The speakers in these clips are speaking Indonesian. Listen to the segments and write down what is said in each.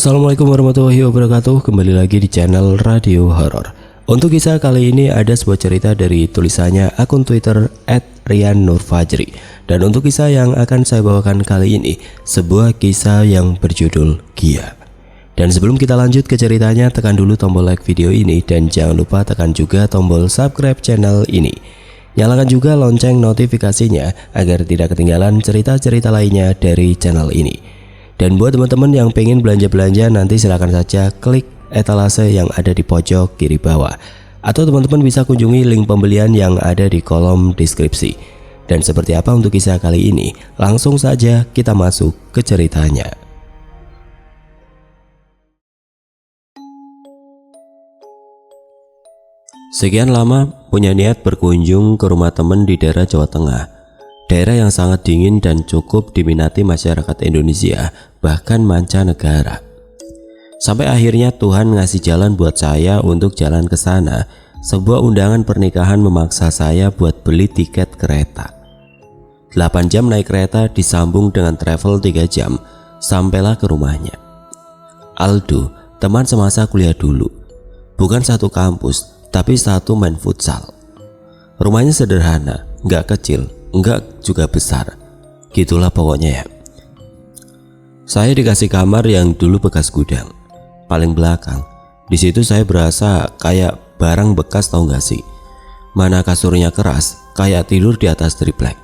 Assalamualaikum warahmatullahi wabarakatuh. Kembali lagi di channel Radio Horor. Untuk kisah kali ini ada sebuah cerita dari tulisannya akun Twitter @riannurfajri. Dan untuk kisah yang akan saya bawakan kali ini, sebuah kisah yang berjudul Gia. Dan sebelum kita lanjut ke ceritanya, tekan dulu tombol like video ini dan jangan lupa tekan juga tombol subscribe channel ini. Nyalakan juga lonceng notifikasinya agar tidak ketinggalan cerita-cerita lainnya dari channel ini. Dan buat teman-teman yang pengen belanja-belanja, nanti silahkan saja klik etalase yang ada di pojok kiri bawah. Atau teman-teman bisa kunjungi link pembelian yang ada di kolom deskripsi. Dan seperti apa untuk kisah kali ini? Langsung saja kita masuk ke ceritanya. Sekian lama punya niat berkunjung ke rumah teman di daerah Jawa Tengah. Daerah yang sangat dingin dan cukup diminati masyarakat Indonesia, bahkan mancanegara. Sampai akhirnya Tuhan ngasih jalan buat saya untuk jalan ke sana. Sebuah undangan pernikahan memaksa saya buat beli tiket kereta. 8 jam naik kereta disambung dengan travel 3 jam, sampailah ke rumahnya. Aldo, teman semasa kuliah dulu. Bukan satu kampus, tapi satu main futsal. Rumahnya sederhana, nggak kecil, enggak juga besar, gitulah pokoknya ya. Saya dikasih kamar yang dulu bekas gudang, paling belakang. Di situ saya berasa kayak barang bekas, tahu nggak sih? Mana kasurnya keras, kayak tidur di atas triplek.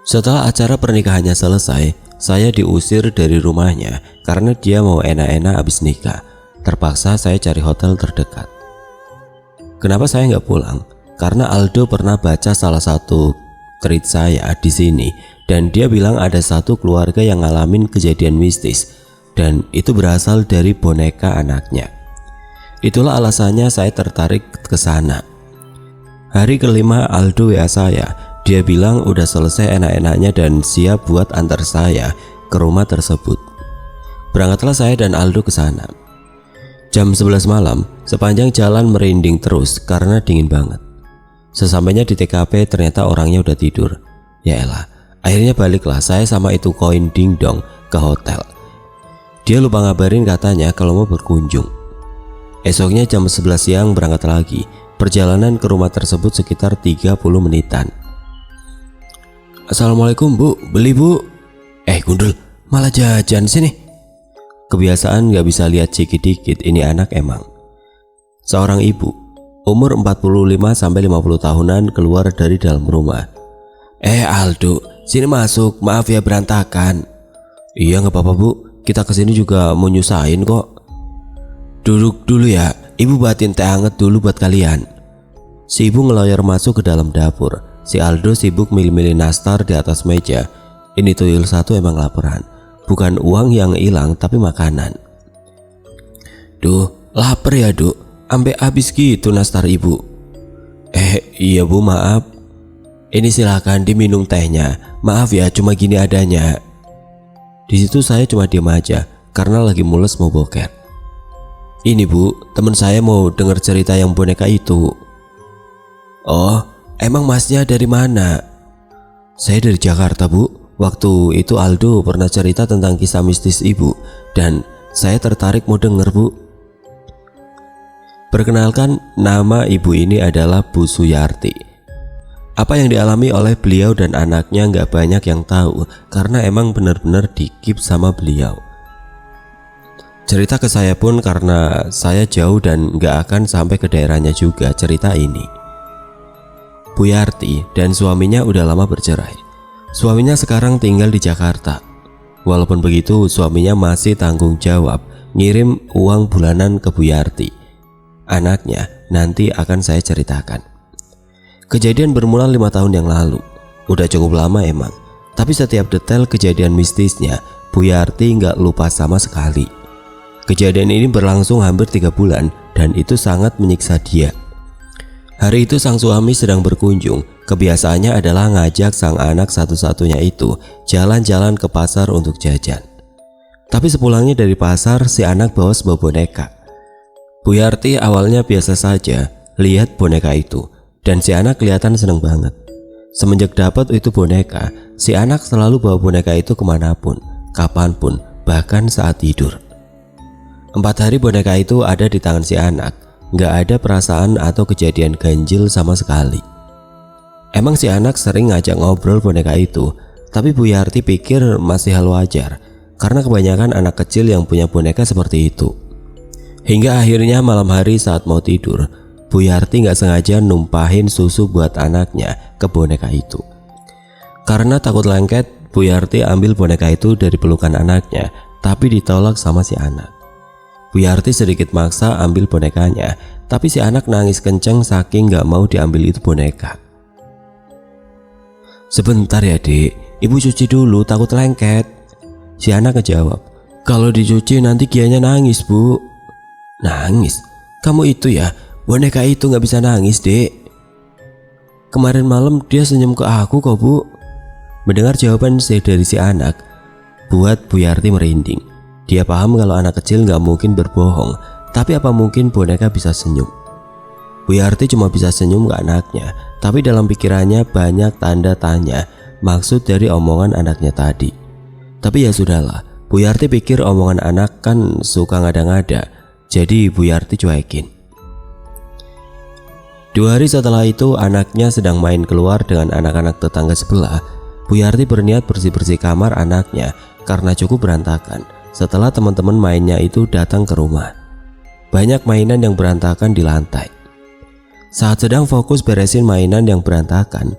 Setelah acara pernikahannya selesai, saya diusir dari rumahnya karena dia mau enak-enak abis nikah. Terpaksa saya cari hotel terdekat. Kenapa saya nggak pulang? Karena Aldo pernah baca salah satu tweet saya di sini dan dia bilang ada satu keluarga yang ngalamin kejadian mistis dan itu berasal dari boneka anaknya. Itulah alasannya saya tertarik ke sana. Hari kelima Aldo WA saya, dia bilang udah selesai enak-enaknya dan siap buat antar saya ke rumah tersebut. Berangkatlah saya dan Aldo ke sana. Jam 11 malam, sepanjang jalan merinding terus karena dingin banget. Sesampainya di TKP ternyata orangnya udah tidur. Ya elah, akhirnya baliklah saya sama itu koin dingdong ke hotel. Dia lupa ngabarin katanya kalau mau berkunjung. Esoknya jam 11 siang berangkat lagi. Perjalanan ke rumah tersebut sekitar 30 menitan. Assalamualaikum bu, beli bu. Gundul, malah jajan sini. Kebiasaan gak bisa lihat dikit-dikit, ini anak emang. Seorang ibu umur 45-50 tahunan keluar dari dalam rumah. Aldo, sini masuk, maaf ya berantakan. Iya gak apa-apa bu, kita kesini juga mau nyusahin kok. Duduk dulu ya, ibu buatin teh hangat dulu buat kalian. Si ibu ngeloyor masuk ke dalam dapur. Si Aldo sibuk milih-milih nastar di atas meja. Ini tuyul satu emang laparan. Bukan uang yang hilang tapi makanan. Duh, lapar ya duk, sampai habis gitu nastar ibu. Iya bu, maaf. Ini silahkan diminum tehnya. Maaf ya, cuma gini adanya. Di situ saya cuma diam aja karena lagi mules mau boker. Ini bu, teman saya mau dengar cerita yang boneka itu. Oh, emang masnya dari mana? Saya dari Jakarta bu. Waktu itu Aldo pernah cerita tentang kisah mistis ibu dan saya tertarik mau denger bu. Perkenalkan, nama ibu ini adalah Bu Suyarti. Apa yang dialami oleh beliau dan anaknya nggak banyak yang tahu karena emang benar-benar dikip sama beliau. Cerita ke saya pun karena saya jauh dan nggak akan sampai ke daerahnya juga cerita ini. Bu Yarti dan suaminya udah lama bercerai. Suaminya sekarang tinggal di Jakarta. Walaupun begitu, suaminya masih tanggung jawab ngirim uang bulanan ke Bu Yarti. Anaknya nanti akan saya ceritakan. Kejadian bermula 5 tahun yang lalu. Udah cukup lama emang. Tapi setiap detail kejadian mistisnya Bu Yarti nggak lupa sama sekali. Kejadian ini berlangsung hampir 3 bulan dan itu sangat menyiksa dia. Hari itu sang suami sedang berkunjung. Kebiasaannya adalah ngajak sang anak satu-satunya itu jalan-jalan ke pasar untuk jajan. Tapi sepulangnya dari pasar, si anak bawa sebuah boneka. Bu Yarti awalnya biasa saja lihat boneka itu dan si anak kelihatan seneng banget. Semenjak dapat itu boneka, si anak selalu bawa boneka itu kemanapun, kapanpun, bahkan saat tidur. 4 hari boneka itu ada di tangan si anak. Nggak ada perasaan atau kejadian ganjil sama sekali. Emang si anak sering ngajak ngobrol boneka itu, tapi Bu Yarti pikir masih hal wajar, karena kebanyakan anak kecil yang punya boneka seperti itu. Hingga akhirnya malam hari saat mau tidur, Bu Yarti nggak sengaja numpahin susu buat anaknya ke boneka itu. Karena takut lengket, Bu Yarti ambil boneka itu dari pelukan anaknya, tapi ditolak sama si anak. Bu Yarti sedikit maksa ambil bonekanya, tapi si anak nangis kenceng saking nggak mau diambil itu boneka. "Sebentar ya Dek, Ibu cuci dulu, takut lengket." Si anak ngejawab, "Kalau dicuci nanti Kianya nangis Bu." "Nangis? Kamu itu ya, boneka itu nggak bisa nangis Dek. Kemarin malam dia senyum ke aku kok Bu." Mendengar jawaban dari si anak, buat Bu Yarti merinding. Dia paham kalau anak kecil nggak mungkin berbohong, tapi apa mungkin boneka bisa senyum? Bu Yarti cuma bisa senyum ke anaknya, tapi dalam pikirannya banyak tanda tanya maksud dari omongan anaknya tadi. Tapi ya sudahlah, Bu Yarti pikir omongan anak kan suka ngada-ngada, jadi Bu Yarti cuekin. 2 hari setelah itu anaknya sedang main keluar dengan anak-anak tetangga sebelah. Bu Yarti berniat bersih-bersih kamar anaknya karena cukup berantakan setelah teman-teman mainnya itu datang ke rumah. Banyak mainan yang berantakan di lantai. Saat sedang fokus beresin mainan yang berantakan,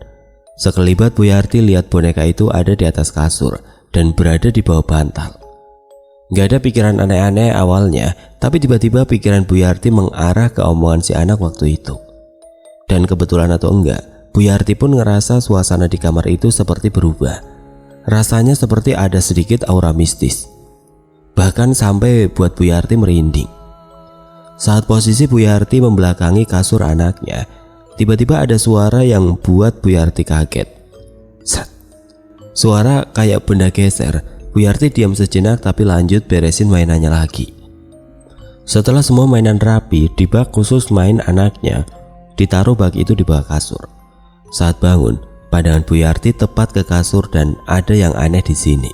sekelibat Bu Yarti lihat boneka itu ada di atas kasur dan berada di bawah bantal. Gak ada pikiran aneh-aneh awalnya, tapi tiba-tiba pikiran Bu Yarti mengarah ke omongan si anak waktu itu. Dan kebetulan atau enggak, Bu Yarti pun ngerasa suasana di kamar itu seperti berubah. Rasanya seperti ada sedikit aura mistis. Bahkan sampai buat Bu Yarti merinding. Saat posisi Bu Yarti membelakangi kasur anaknya, tiba-tiba ada suara yang buat Bu Yarti kaget. Sat. Suara kayak benda geser. Bu Yarti diam sejenak tapi lanjut beresin mainannya lagi. Setelah semua mainan rapi di bak khusus main anaknya, ditaruh bak itu di bawah kasur. Saat bangun, pandangan Bu Yarti tepat ke kasur dan ada yang aneh di sini.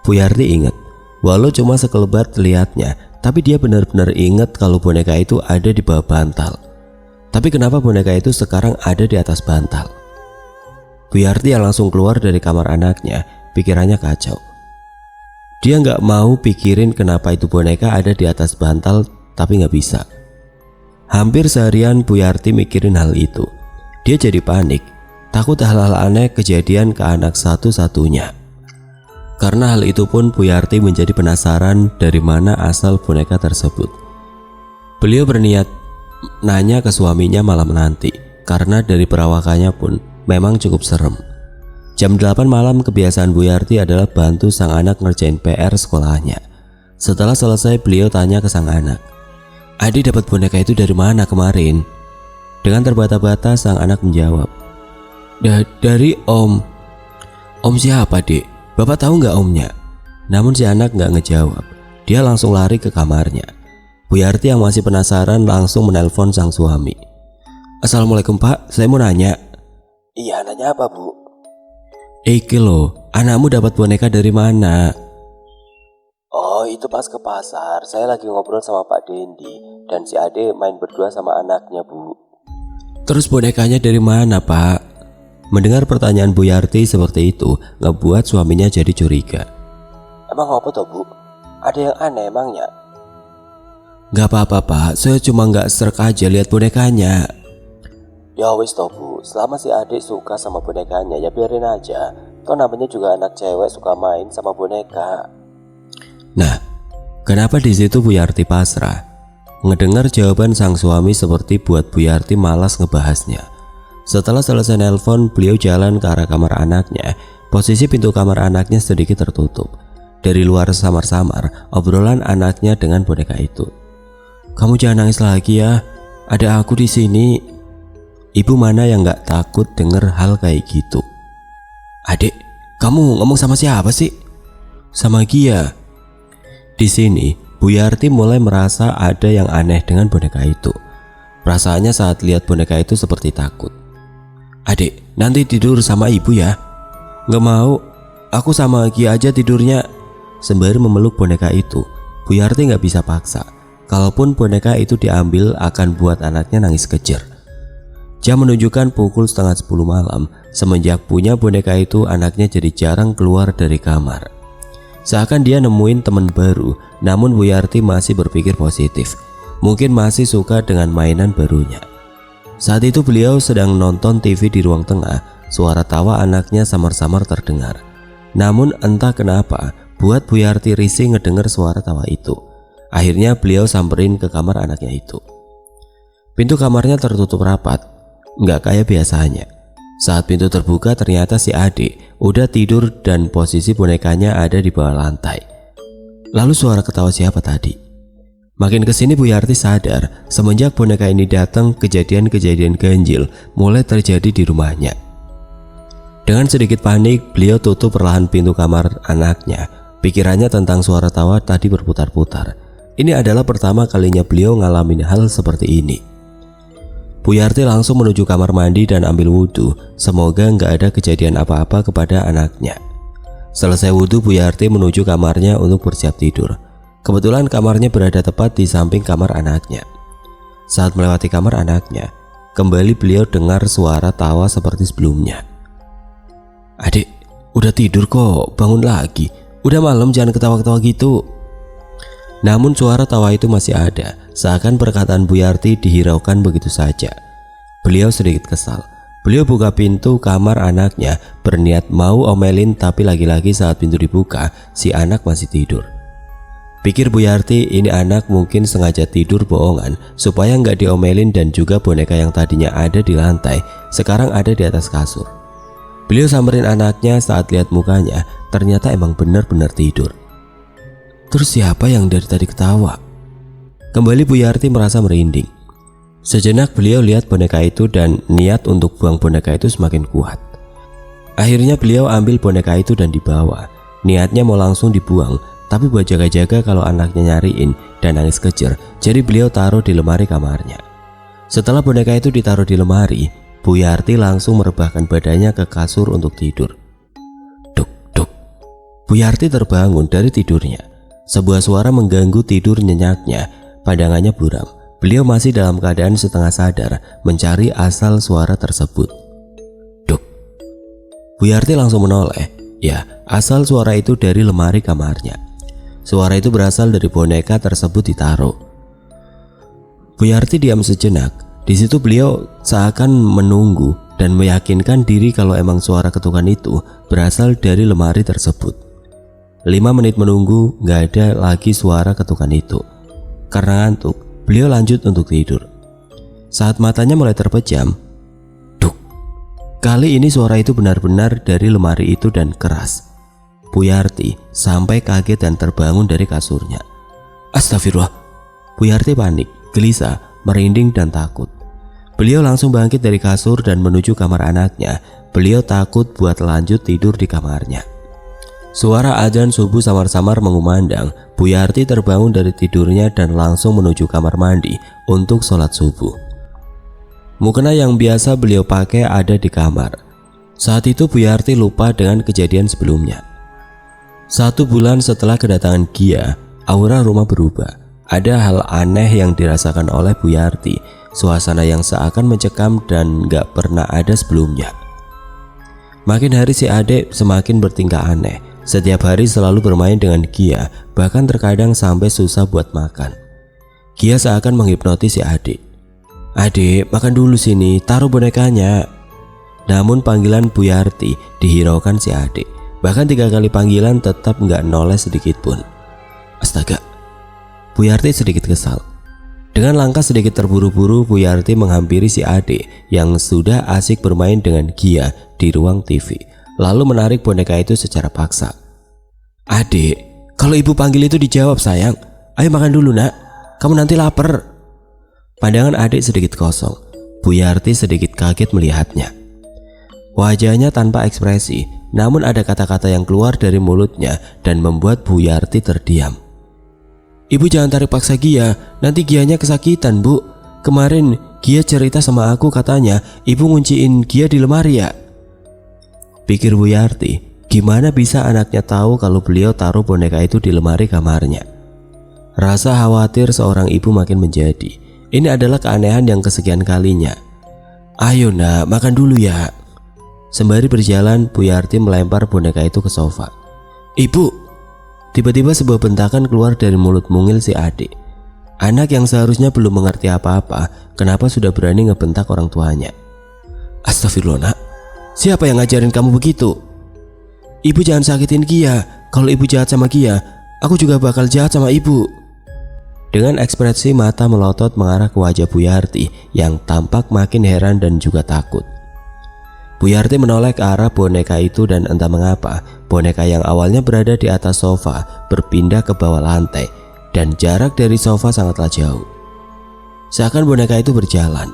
Bu Yarti ingat, walau cuma sekelebat lihatnya, tapi dia benar-benar ingat kalau boneka itu ada di bawah bantal. Tapi kenapa boneka itu sekarang ada di atas bantal? Bu Yarti yang langsung keluar dari kamar anaknya, pikirannya kacau. Dia nggak mau pikirin kenapa itu boneka ada di atas bantal, tapi nggak bisa. Hampir seharian Bu Yarti mikirin hal itu. Dia jadi panik, takut hal-hal aneh kejadian ke anak satu-satunya. Karena hal itu pun Bu Yarti menjadi penasaran dari mana asal boneka tersebut. Beliau berniat nanya ke suaminya malam nanti, karena dari perawakannya pun memang cukup serem. Jam 8 malam kebiasaan Bu Yarti adalah bantu sang anak ngerjain PR sekolahnya. Setelah selesai beliau tanya ke sang anak, "Adik dapat boneka itu dari mana kemarin?" Dengan terbata-bata sang anak menjawab, Dari Om." "Om siapa Dek? Bapak tahu nggak omnya?" Namun si anak nggak ngejawab. Dia langsung lari ke kamarnya. Bu Yarti yang masih penasaran langsung menelpon sang suami. "Assalamualaikum Pak, saya mau nanya." "Iya, nanya apa Bu?" "Iki loh, anakmu dapat boneka dari mana?" "Oh, itu pas ke pasar. Saya lagi ngobrol sama Pak Dendi dan si Ade main berdua sama anaknya Bu." "Terus bonekanya dari mana Pak?" Mendengar pertanyaan Bu Yarti seperti itu ngebuat suaminya jadi curiga. "Emang apa toh Bu? Ada yang aneh emangnya?" "Gak apa-apa Pak, saya cuma gak srek aja lihat bonekanya." "Ya wis toh Bu, selama si adik suka sama bonekanya ya biarin aja. Toh namanya juga anak cewek suka main sama boneka." Nah, kenapa di situ Bu Yarti pasrah? Ngedengar jawaban sang suami seperti buat Bu Yarti malas ngebahasnya. Setelah selesai nelpon, beliau jalan ke arah kamar anaknya. Posisi pintu kamar anaknya sedikit tertutup. Dari luar samar-samar obrolan anaknya dengan boneka itu. "Kamu jangan nangis lagi ya, ada aku di sini." Ibu mana yang gak takut denger hal kayak gitu? "Adik, kamu ngomong sama siapa sih?" "Sama Gia." Di sini, Bu Yarti mulai merasa ada yang aneh dengan boneka itu. Perasaannya saat lihat boneka itu seperti takut. "Adik, nanti tidur sama ibu ya." "Gak mau, aku sama Gia aja tidurnya." Sembari memeluk boneka itu, Bu Yarti nggak bisa paksa. Kalaupun boneka itu diambil akan buat anaknya nangis kejer. Jam menunjukkan pukul 9:30 malam. Semenjak punya boneka itu, anaknya jadi jarang keluar dari kamar. Seakan dia nemuin teman baru, namun Bu Yarti masih berpikir positif. Mungkin masih suka dengan mainan barunya. Saat itu beliau sedang nonton TV di ruang tengah. Suara tawa anaknya samar-samar terdengar. Namun entah kenapa buat Bu Yarti risih ngedengar suara tawa itu. Akhirnya beliau samperin ke kamar anaknya itu. Pintu kamarnya tertutup rapat, nggak kayak biasanya. Saat pintu terbuka ternyata si adik udah tidur dan posisi bonekanya ada di bawah lantai. Lalu suara ketawa siapa tadi? Makin kesini Bu Yarti sadar semenjak boneka ini datang kejadian-kejadian ganjil mulai terjadi di rumahnya. Dengan sedikit panik beliau tutup perlahan pintu kamar anaknya. Pikirannya tentang suara tawa tadi berputar-putar. Ini adalah pertama kalinya beliau ngalamin hal seperti ini. Bu Yarti langsung menuju kamar mandi dan ambil wudhu. Semoga nggak ada kejadian apa-apa kepada anaknya. Selesai wudhu, Bu Yarti menuju kamarnya untuk bersiap tidur. Kebetulan kamarnya berada tepat di samping kamar anaknya. Saat melewati kamar anaknya, kembali beliau dengar suara tawa seperti sebelumnya. "Adik, udah tidur kok, bangun lagi. Udah malam, jangan ketawa-ketawa gitu." Namun suara tawa itu masih ada, seakan perkataan Bu Yarti dihiraukan begitu saja. Beliau sedikit kesal. Beliau buka pintu kamar anaknya, berniat mau omelin, tapi lagi-lagi saat pintu dibuka, si anak masih tidur. Pikir Bu Yarti, ini anak mungkin sengaja tidur bohongan supaya nggak diomelin, dan juga boneka yang tadinya ada di lantai sekarang ada di atas kasur. Beliau samperin anaknya. Saat lihat mukanya, ternyata emang benar-benar tidur. Terus siapa yang dari tadi ketawa? Kembali Bu Yarti merasa merinding. Sejenak beliau lihat boneka itu dan niat untuk buang boneka itu semakin kuat. Akhirnya beliau ambil boneka itu dan dibawa. Niatnya mau langsung dibuang, tapi buat jaga-jaga kalau anaknya nyariin dan nangis kejer, jadi beliau taruh di lemari kamarnya. Setelah boneka itu ditaruh di lemari, Bu Yarti langsung merebahkan badannya ke kasur untuk tidur. Duk, duk. Bu Yarti terbangun dari tidurnya. Sebuah suara mengganggu tidur nyenyaknya. Pandangannya buram. Beliau masih dalam keadaan setengah sadar, mencari asal suara tersebut. Duk. Bu Yarti langsung menoleh. Ya, asal suara itu dari lemari kamarnya. Suara itu berasal dari boneka tersebut ditaruh. Bu Yarti diam sejenak. Di situ beliau seakan menunggu dan meyakinkan diri kalau emang suara ketukan itu berasal dari lemari tersebut. 5 menit menunggu, gak ada lagi suara ketukan itu. Karena ngantuk, beliau lanjut untuk tidur. Saat matanya mulai terpejam, duk. Kali ini suara itu benar-benar dari lemari itu dan keras. Bu Yarti sampai kaget dan terbangun dari kasurnya. Astagfirullah. Bu Yarti panik, gelisah, merinding dan takut. Beliau langsung bangkit dari kasur dan menuju kamar anaknya. Beliau takut buat lanjut tidur di kamarnya. Suara azan subuh samar-samar mengumandang. Bu Yarti terbangun dari tidurnya dan langsung menuju kamar mandi untuk sholat subuh. Mukena yang biasa beliau pakai ada di kamar. Saat itu Bu Yarti lupa dengan kejadian sebelumnya. 1 bulan setelah kedatangan Gia, aura rumah berubah. Ada hal aneh yang dirasakan oleh Bu Yarti. Suasana yang seakan mencekam dan gak pernah ada sebelumnya. Makin hari si adik semakin bertingkah aneh. Setiap hari selalu bermain dengan Gia, bahkan terkadang sampai susah buat makan. Gia seakan menghipnotis si adik. Adik, makan dulu sini, taruh bonekanya. Namun panggilan Bu Yarti dihiraukan si adik. Bahkan 3 kali panggilan tetap nggak noleh sedikit pun. Astaga, Bu Yarti sedikit kesal. Dengan langkah sedikit terburu-buru, Bu Yarti menghampiri si adik yang sudah asik bermain dengan Gia di ruang TV. Lalu menarik boneka itu secara paksa. Adik, kalau ibu panggil itu dijawab sayang. Ayo makan dulu nak, kamu nanti lapar. Pandangan adik sedikit kosong. Bu Yarti sedikit kaget melihatnya. Wajahnya tanpa ekspresi, namun ada kata-kata yang keluar dari mulutnya dan membuat Bu Yarti terdiam. Ibu jangan tarik paksa Gia, nanti Gianya kesakitan bu. Kemarin Gia cerita sama aku katanya ibu ngunciin Gia di lemari ya. Pikir Bu Yarti, gimana bisa anaknya tahu kalau beliau taruh boneka itu di lemari kamarnya. Rasa khawatir seorang ibu makin menjadi. Ini adalah keanehan yang kesekian kalinya. "Ayo nak, makan dulu ya." Sembari berjalan, Bu Yarti melempar boneka itu ke sofa. "Ibu!" Tiba-tiba sebuah bentakan keluar dari mulut mungil si adik. Anak yang seharusnya belum mengerti apa-apa, kenapa sudah berani ngebentak orang tuanya. "Astagfirullah nak, siapa yang ngajarin kamu begitu?" "Ibu jangan sakitin Gia. Kalau ibu jahat sama Gia, aku juga bakal jahat sama ibu." Dengan ekspresi mata melotot mengarah ke wajah Bu Yarti yang tampak makin heran dan juga takut. Bu Yarti menoleh ke arah boneka itu dan entah mengapa boneka yang awalnya berada di atas sofa berpindah ke bawah lantai dan jarak dari sofa sangatlah jauh. Seakan boneka itu berjalan.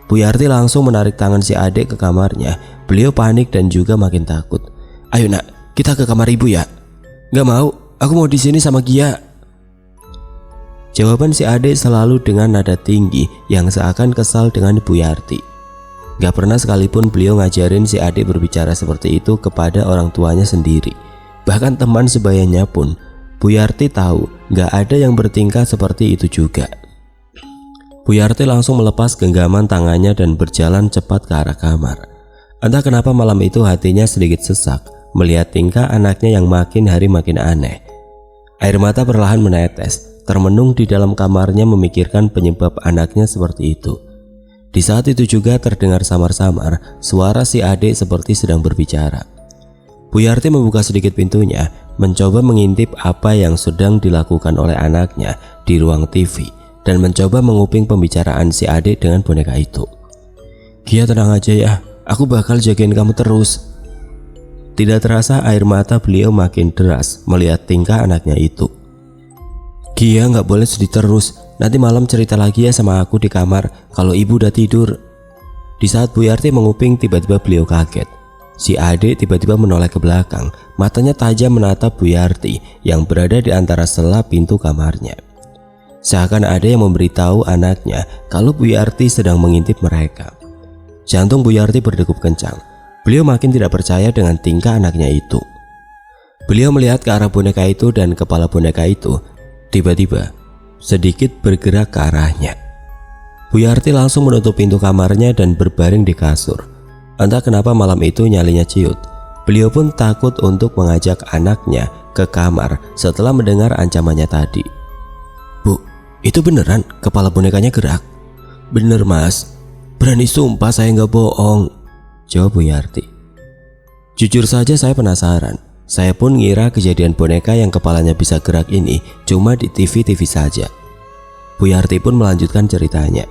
Bu Yarti langsung menarik tangan si adik ke kamarnya. Beliau panik dan juga makin takut. "Ayo nak, kita ke kamar ibu ya." "Gak mau, aku mau di sini sama Gia." Jawaban si adik selalu dengan nada tinggi yang seakan kesal dengan Bu Yarti. Gak pernah sekalipun beliau ngajarin si adik berbicara seperti itu kepada orang tuanya sendiri. Bahkan teman sebayanya pun Bu Yarti tahu gak ada yang bertingkah seperti itu juga. Bu Yarti langsung melepas genggaman tangannya dan berjalan cepat ke arah kamar. Entah kenapa malam itu hatinya sedikit sesak melihat tingkah anaknya yang makin hari makin aneh. Air mata perlahan menetes, termenung di dalam kamarnya memikirkan penyebab anaknya seperti itu. Di saat itu juga terdengar samar-samar suara si adik seperti sedang berbicara. Bu Yarti membuka sedikit pintunya, mencoba mengintip apa yang sedang dilakukan oleh anaknya di ruang TV dan mencoba menguping pembicaraan si adik dengan boneka itu. "Gia, tenang aja ya, aku bakal jagain kamu terus." Tidak terasa air mata beliau makin deras melihat tingkah anaknya itu. "Gia, gak boleh sedih terus. Nanti malam cerita lagi ya sama aku di kamar kalau ibu udah tidur." Di saat Bu Yarti menguping, tiba-tiba beliau kaget. Si adik tiba-tiba menoleh ke belakang, matanya tajam menatap Bu Yarti yang berada di antara sela pintu kamarnya. Seakan ada yang memberitahu anaknya kalau Bu Yarti sedang mengintip mereka. Jantung Bu Yarti berdegup kencang. Beliau makin tidak percaya dengan tingkah anaknya itu. Beliau melihat ke arah boneka itu dan kepala boneka itu tiba-tiba sedikit bergerak ke arahnya. Bu Yarti langsung menutup pintu kamarnya dan berbaring di kasur. Entah kenapa malam itu nyalinya ciut. Beliau pun takut untuk mengajak anaknya ke kamar setelah mendengar ancamannya tadi. "Bu, itu beneran kepala bonekanya gerak?" "Bener mas, berani sumpah saya nggak bohong," jawab Bu Yarti. "Jujur saja saya penasaran. Saya pun ngira kejadian boneka yang kepalanya bisa gerak ini cuma di TV-TV saja." Bu Yarti pun melanjutkan ceritanya.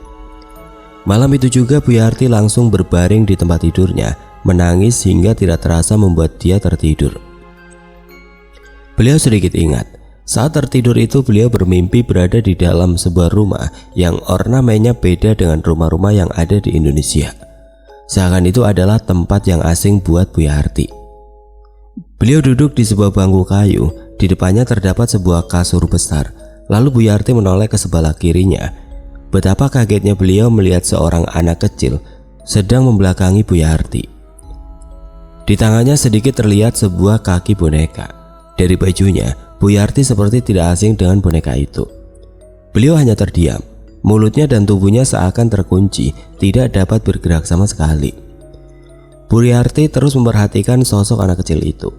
Malam itu juga Bu Yarti langsung berbaring di tempat tidurnya, menangis hingga tidak terasa membuat dia tertidur. Beliau sedikit ingat, saat tertidur itu beliau bermimpi berada di dalam sebuah rumah yang ornamennya beda dengan rumah-rumah yang ada di Indonesia. Seakan itu adalah tempat yang asing buat Bu Yarti. Beliau duduk di sebuah bangku kayu, di depannya terdapat sebuah kasur besar. Lalu Bu Yarti menoleh ke sebelah kirinya. Betapa kagetnya beliau melihat seorang anak kecil sedang membelakangi Bu Yarti. Di tangannya sedikit terlihat sebuah kaki boneka. Dari bajunya, Bu Yarti seperti tidak asing dengan boneka itu. Beliau hanya terdiam, mulutnya dan tubuhnya seakan terkunci, tidak dapat bergerak sama sekali. Bu Yarti terus memperhatikan sosok anak kecil itu.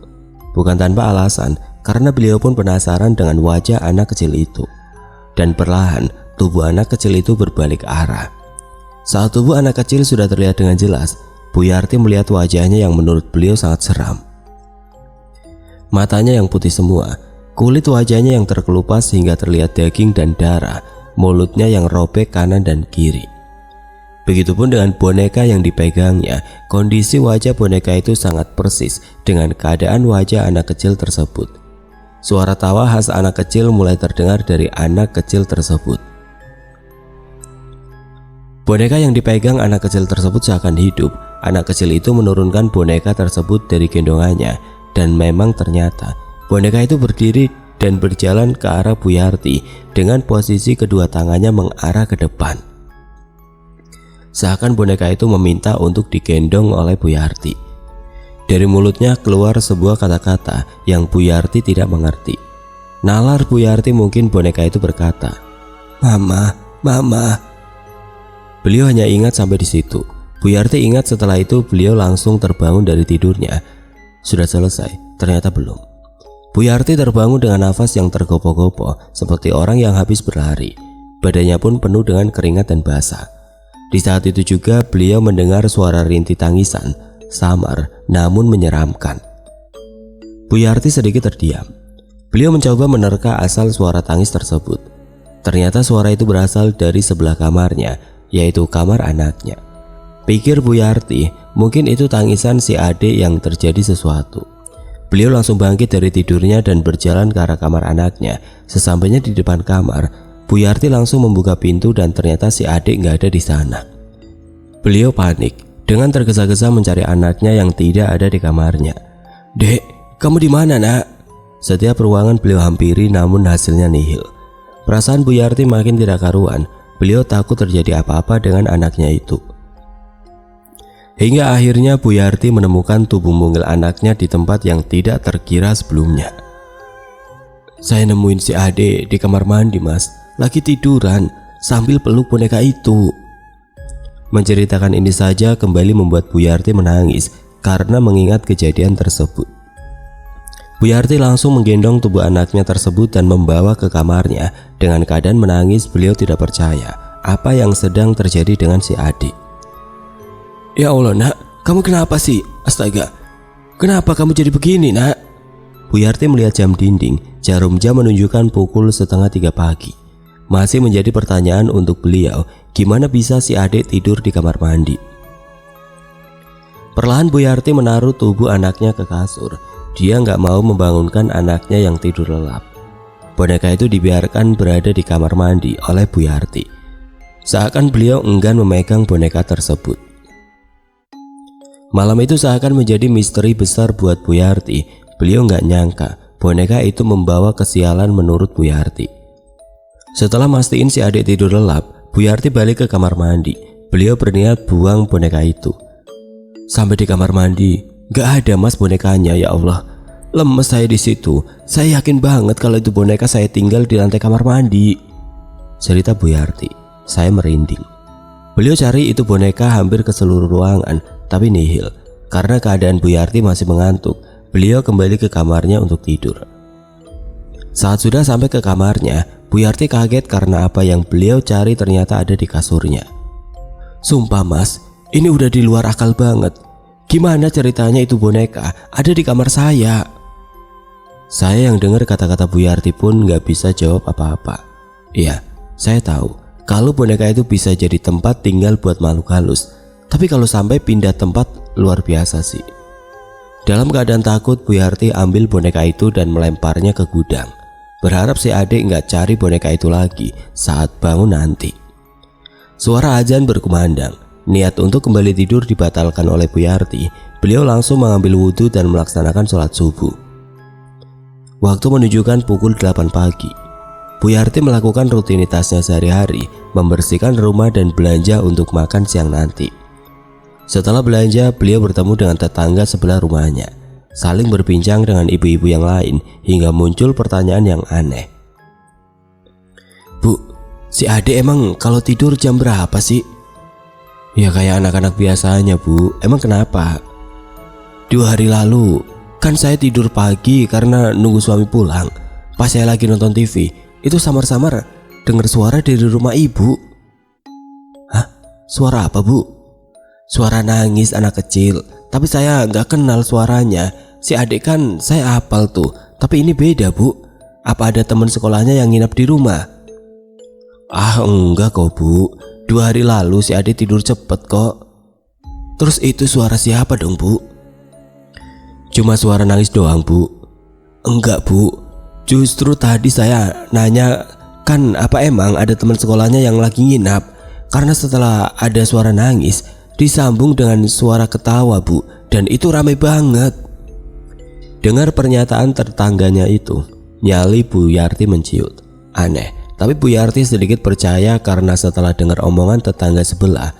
Bukan tanpa alasan, karena beliau pun penasaran dengan wajah anak kecil itu. Dan perlahan, tubuh anak kecil itu berbalik arah. Saat tubuh anak kecil sudah terlihat dengan jelas, Bu Yarti melihat wajahnya yang menurut beliau sangat seram. Matanya yang putih semua, kulit wajahnya yang terkelupas hingga terlihat daging dan darah, mulutnya yang robek kanan dan kiri. Begitupun dengan boneka yang dipegangnya, kondisi wajah boneka itu sangat persis dengan keadaan wajah anak kecil tersebut. Suara tawa khas anak kecil mulai terdengar dari anak kecil tersebut. Boneka yang dipegang anak kecil tersebut seakan hidup. Anak kecil itu menurunkan boneka tersebut dari gendongannya, dan memang ternyata boneka itu berdiri dan berjalan ke arah Bu Yarti dengan posisi kedua tangannya mengarah ke depan. Seakan boneka itu meminta untuk digendong oleh Bu Yarti. Dari mulutnya keluar sebuah kata-kata yang Bu Yarti tidak mengerti. Nalar Bu Yarti mungkin boneka itu berkata, "Mama, Mama." Beliau hanya ingat sampai di situ. Bu Yarti ingat setelah itu beliau langsung terbangun dari tidurnya. Sudah selesai, ternyata belum. Bu Yarti terbangun dengan nafas yang tergopoh-gopoh seperti orang yang habis berlari. Badannya pun penuh dengan keringat dan basah. Di saat itu juga beliau mendengar suara rintih tangisan, samar namun menyeramkan. Bu Yarti sedikit terdiam. Beliau mencoba menerka asal suara tangis tersebut. Ternyata suara itu berasal dari sebelah kamarnya, yaitu kamar anaknya. Pikir Bu Yarti, mungkin itu tangisan si adik yang terjadi sesuatu. Beliau langsung bangkit dari tidurnya dan berjalan ke arah kamar anaknya. Sesampainya di depan kamar, Bu Yarti langsung membuka pintu dan ternyata si adik nggak ada di sana. Beliau panik dengan tergesa-gesa mencari anaknya yang tidak ada di kamarnya. "Dek, kamu di mana, Nak?" Setiap ruangan beliau hampiri namun hasilnya nihil. Perasaan Bu Yarti makin tidak karuan. Beliau takut terjadi apa-apa dengan anaknya itu. Hingga akhirnya Bu Yarti menemukan tubuh mungil anaknya di tempat yang tidak terkira sebelumnya. "Saya nemuin si Ade di kamar mandi, Mas. Lagi tiduran sambil peluk boneka itu." Menceritakan ini saja kembali membuat Bu Yarti menangis karena mengingat kejadian tersebut. Bu Yarti langsung menggendong tubuh anaknya tersebut dan membawa ke kamarnya. Dengan keadaan menangis, beliau tidak percaya apa yang sedang terjadi dengan si adik. "Ya Allah, Nak, kamu kenapa sih? Astaga, kenapa kamu jadi begini, Nak?" Bu Yarti melihat jam dinding. Jarum jam menunjukkan pukul 2:30 pagi. Masih menjadi pertanyaan untuk beliau, gimana bisa si adik tidur di kamar mandi. Perlahan Bu Yarti menaruh tubuh anaknya ke kasur. Dia nggak mau membangunkan anaknya yang tidur lelap. Boneka itu dibiarkan berada di kamar mandi oleh Bu Yarti. Seakan beliau enggan memegang boneka tersebut. Malam itu seakan menjadi misteri besar buat Bu Yarti. Beliau nggak nyangka boneka itu membawa kesialan menurut Bu Yarti. Setelah mastiin si adik tidur lelap, Bu Yarti balik ke kamar mandi. Beliau berniat buang boneka itu. Sampai di kamar mandi, gak ada Mas bonekanya, ya Allah. Lemes saya di situ. Saya yakin banget kalau itu boneka saya tinggal di lantai kamar mandi, cerita Bu Yarti. Saya merinding. Beliau cari itu boneka hampir ke seluruh ruangan, tapi nihil. Karena keadaan Bu Yarti masih mengantuk, beliau kembali ke kamarnya untuk tidur. Saat sudah sampai ke kamarnya, Bu Yarti kaget karena apa yang beliau cari ternyata ada di kasurnya. "Sumpah Mas, ini udah di luar akal banget. Gimana ceritanya itu boneka ada di kamar saya?" Saya yang dengar kata-kata Bu Yarti pun gak bisa jawab apa-apa. Iya, saya tahu kalau boneka itu bisa jadi tempat tinggal buat makhluk halus. Tapi kalau sampai pindah tempat luar biasa sih. Dalam keadaan takut, Bu Yarti ambil boneka itu dan melemparnya ke gudang. Berharap si adik gak cari boneka itu lagi saat bangun nanti. Suara azan berkumandang. Niat untuk kembali tidur dibatalkan oleh Bu Yarti. Beliau langsung mengambil wudhu dan melaksanakan sholat subuh. Waktu menunjukkan pukul 8 pagi. Bu Yarti melakukan rutinitasnya sehari-hari, membersihkan rumah dan belanja untuk makan siang nanti. Setelah belanja, beliau bertemu dengan tetangga sebelah rumahnya, saling berbincang dengan ibu-ibu yang lain hingga muncul pertanyaan yang aneh. "Bu, si adik emang kalau tidur jam berapa sih?" "Ya kayak anak-anak biasanya, Bu. Emang kenapa?" "2 hari lalu kan saya tidur pagi karena nunggu suami pulang. Pas saya lagi nonton TV, itu samar-samar dengar suara dari rumah ibu." "Hah? Suara apa, Bu?" "Suara nangis anak kecil. Tapi saya nggak kenal suaranya. Si adik kan saya hafal tuh. Tapi ini beda, Bu. Apa ada teman sekolahnya yang nginap di rumah?" "Ah enggak kok, Bu. 2 hari lalu si adik tidur cepet kok." "Terus itu suara siapa dong, Bu?" "Cuma suara nangis doang, Bu." "Enggak, Bu. Justru tadi saya nanya kan apa emang ada teman sekolahnya yang lagi nginap. Karena setelah ada suara nangis disambung dengan suara ketawa, Bu. Dan itu ramai banget." Dengar pernyataan tetangganya itu, nyali Bu Yarti menciut. Aneh, tapi Bu Yarti sedikit percaya karena setelah dengar omongan tetangga sebelah,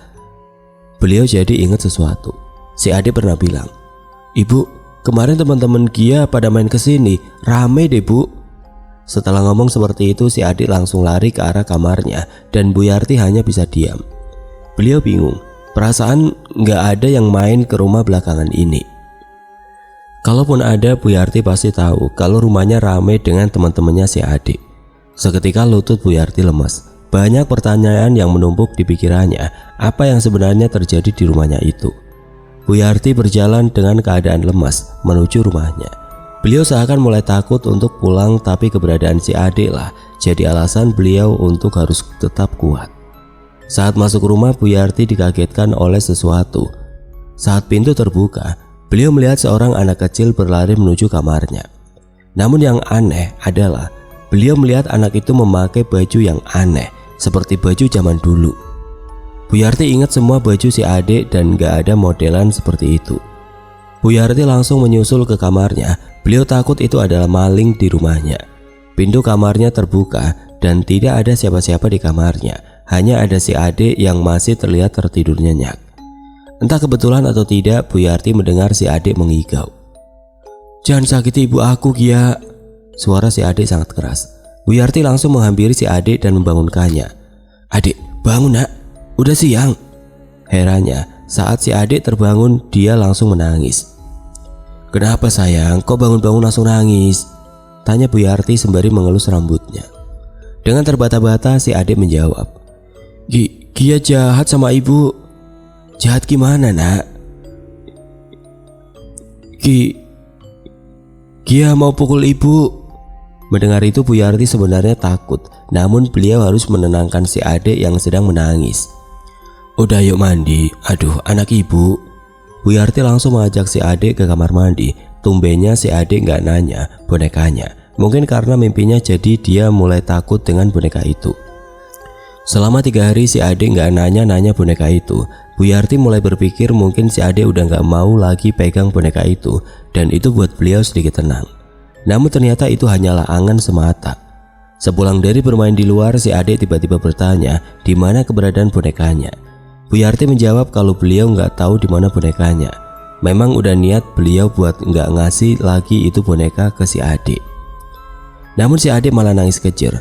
beliau jadi ingat sesuatu. Si adik pernah bilang, "Ibu, kemarin teman-teman Gia pada main kesini, rame deh, Bu." Setelah ngomong seperti itu, si adik langsung lari ke arah kamarnya dan Bu Yarti hanya bisa diam. Beliau bingung, perasaan nggak ada yang main ke rumah belakangan ini. Kalaupun ada, Bu Yarti pasti tahu kalau rumahnya ramai dengan teman-temannya si adik. Seketika lutut Bu Yarti lemas. Banyak pertanyaan yang menumpuk di pikirannya, apa yang sebenarnya terjadi di rumahnya itu. Bu Yarti berjalan dengan keadaan lemas menuju rumahnya. Beliau seakan mulai takut untuk pulang, tapi keberadaan si adik lah jadi alasan beliau untuk harus tetap kuat. Saat masuk rumah, Bu Yarti dikagetkan oleh sesuatu. Saat pintu terbuka, beliau melihat seorang anak kecil berlari menuju kamarnya. Namun yang aneh adalah beliau melihat anak itu memakai baju yang aneh, seperti baju zaman dulu. Bu Yarti ingat semua baju si adik dan gak ada modelan seperti itu. Bu Yarti langsung menyusul ke kamarnya. Beliau takut itu adalah maling di rumahnya. Pintu kamarnya terbuka dan tidak ada siapa-siapa di kamarnya. Hanya ada si adik yang masih terlihat tertidur nyenyak. Entah kebetulan atau tidak, Bu Yarti mendengar si adik mengigau. "Jangan sakiti ibu aku, Kia." Suara si adik sangat keras. Bu Yarti langsung menghampiri si adik dan membangunkannya. "Adik, bangun nak, udah siang." Herannya, saat si adik terbangun, dia langsung menangis. "Kenapa sayang, kok bangun-bangun langsung nangis?" tanya Bu Yarti sembari mengelus rambutnya. Dengan terbata-bata si adik menjawab, Kia jahat sama ibu." "Jahat gimana nak?" Kia mau pukul ibu." Mendengar itu Bu Yarti sebenarnya takut, namun beliau harus menenangkan si adik yang sedang menangis. "Udah yuk mandi, aduh anak ibu." Bu Yarti langsung mengajak si adik ke kamar mandi. Tumbennya si adik gak nanya bonekanya. Mungkin karena mimpinya jadi dia mulai takut dengan boneka itu. Selama 3 hari si adik gak nanya boneka itu. Bu Yarti mulai berpikir mungkin si adik udah gak mau lagi pegang boneka itu, dan itu buat beliau sedikit tenang. Namun ternyata itu hanyalah angan semata. Sepulang dari bermain di luar, si adik tiba-tiba bertanya di mana keberadaan bonekanya. Bu Yarti menjawab kalau beliau nggak tahu di mana bonekanya. Memang udah niat beliau buat nggak ngasih lagi itu boneka ke si adik. Namun si adik malah nangis kejer.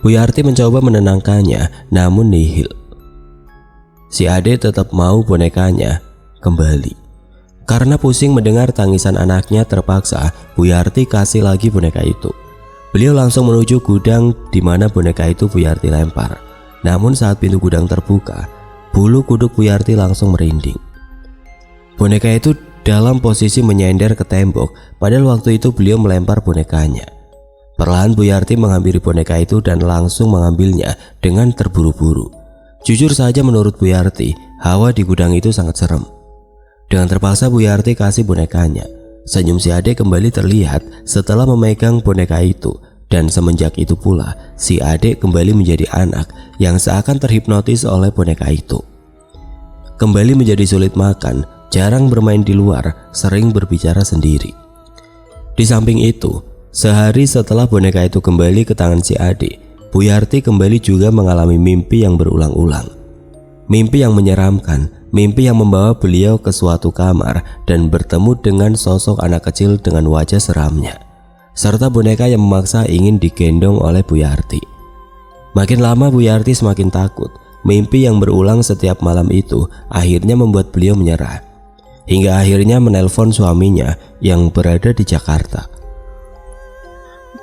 Bu Yarti mencoba menenangkannya, namun nihil. Si adik tetap mau bonekanya kembali. Karena pusing mendengar tangisan anaknya, terpaksa Bu Yarti kasih lagi boneka itu. Beliau langsung menuju gudang di mana boneka itu Bu Yarti lempar. Namun saat pintu gudang terbuka, bulu kuduk Bu Yarti langsung merinding. Boneka itu dalam posisi menyender ke tembok, padahal waktu itu beliau melempar bonekanya. Perlahan Bu Yarti menghampiri boneka itu dan langsung mengambilnya dengan terburu-buru. Jujur saja menurut Bu Yarti, hawa di gudang itu sangat serem. Dengan terpaksa Bu Yarti kasih bonekanya. Senyum si adik kembali terlihat setelah memegang boneka itu. Dan semenjak itu pula, si adik kembali menjadi anak yang seakan terhipnotis oleh boneka itu. Kembali menjadi sulit makan, jarang bermain di luar, sering berbicara sendiri. Di samping itu, sehari setelah boneka itu kembali ke tangan si adik, Bu Yarti kembali juga mengalami mimpi yang berulang-ulang. Mimpi yang menyeramkan, mimpi yang membawa beliau ke suatu kamar dan bertemu dengan sosok anak kecil dengan wajah seramnya, serta boneka yang memaksa ingin digendong oleh Bu Yarti. Makin lama Bu Yarti semakin takut. Mimpi yang berulang setiap malam itu akhirnya membuat beliau menyerah. Hingga akhirnya menelpon suaminya yang berada di Jakarta.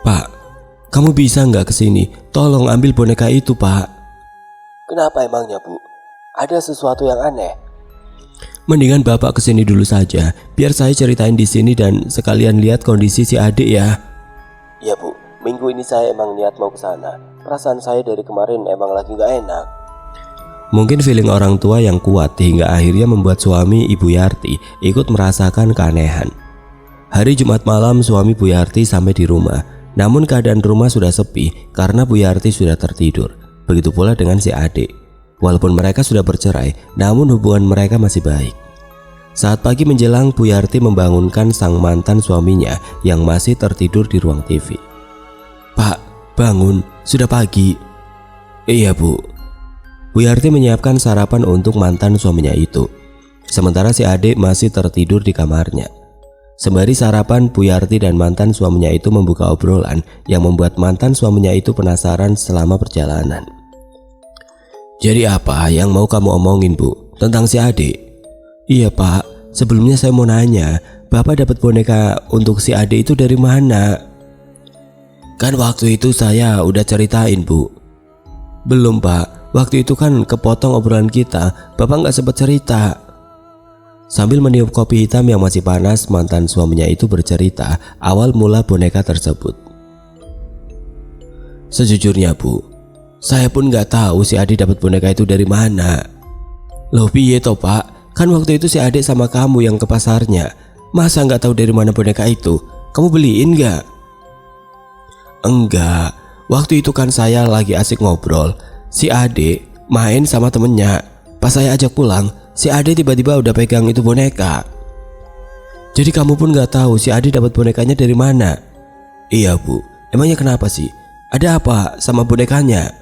"Pak, kamu bisa nggak kesini? Tolong ambil boneka itu, Pak." "Kenapa emangnya, Bu? Ada sesuatu yang aneh?" "Mendingan Bapak kesini dulu saja, biar saya ceritain di sini dan sekalian lihat kondisi si adik ya." "Ya Bu, minggu ini saya emang niat mau ke sana. Perasaan saya dari kemarin emang lagi gak enak." Mungkin feeling orang tua yang kuat hingga akhirnya membuat suami Ibu Yarti ikut merasakan keanehan. Hari Jumat malam suami Bu Yarti sampai di rumah. Namun keadaan rumah sudah sepi karena Bu Yarti sudah tertidur. Begitu pula dengan si adik. Walaupun mereka sudah bercerai, namun hubungan mereka masih baik. Saat pagi menjelang, Bu Yarti membangunkan sang mantan suaminya yang masih tertidur di ruang TV. "Pak, bangun, sudah pagi." "Iya Bu." Bu Yarti menyiapkan sarapan untuk mantan suaminya itu. Sementara si adik masih tertidur di kamarnya. Sembari sarapan, Bu Yarti dan mantan suaminya itu membuka obrolan yang membuat mantan suaminya itu penasaran selama perjalanan. Jadi apa yang mau kamu omongin, Bu? Tentang si adik? Iya Pak, sebelumnya saya mau nanya, Bapak dapat boneka untuk si adik itu dari mana? Kan waktu itu saya udah ceritain, Bu. Belum Pak, waktu itu kan kepotong obrolan kita, Bapak gak sempat cerita. Sambil meniup kopi hitam yang masih panas, mantan suaminya itu bercerita awal mula boneka tersebut. Sejujurnya Bu, saya pun gak tahu si adik dapat boneka itu dari mana. Loh piye toh Pak, kan waktu itu si adik sama kamu yang ke pasarnya. Masa gak tahu dari mana boneka itu? Kamu beliin gak? Enggak, waktu itu kan saya lagi asik ngobrol. Si adik main sama temennya. Pas saya ajak pulang, si Ade tiba-tiba udah pegang itu boneka. Jadi kamu pun gak tahu si Ade dapat bonekanya dari mana? Iya Bu, emangnya kenapa sih? Ada apa sama bonekanya?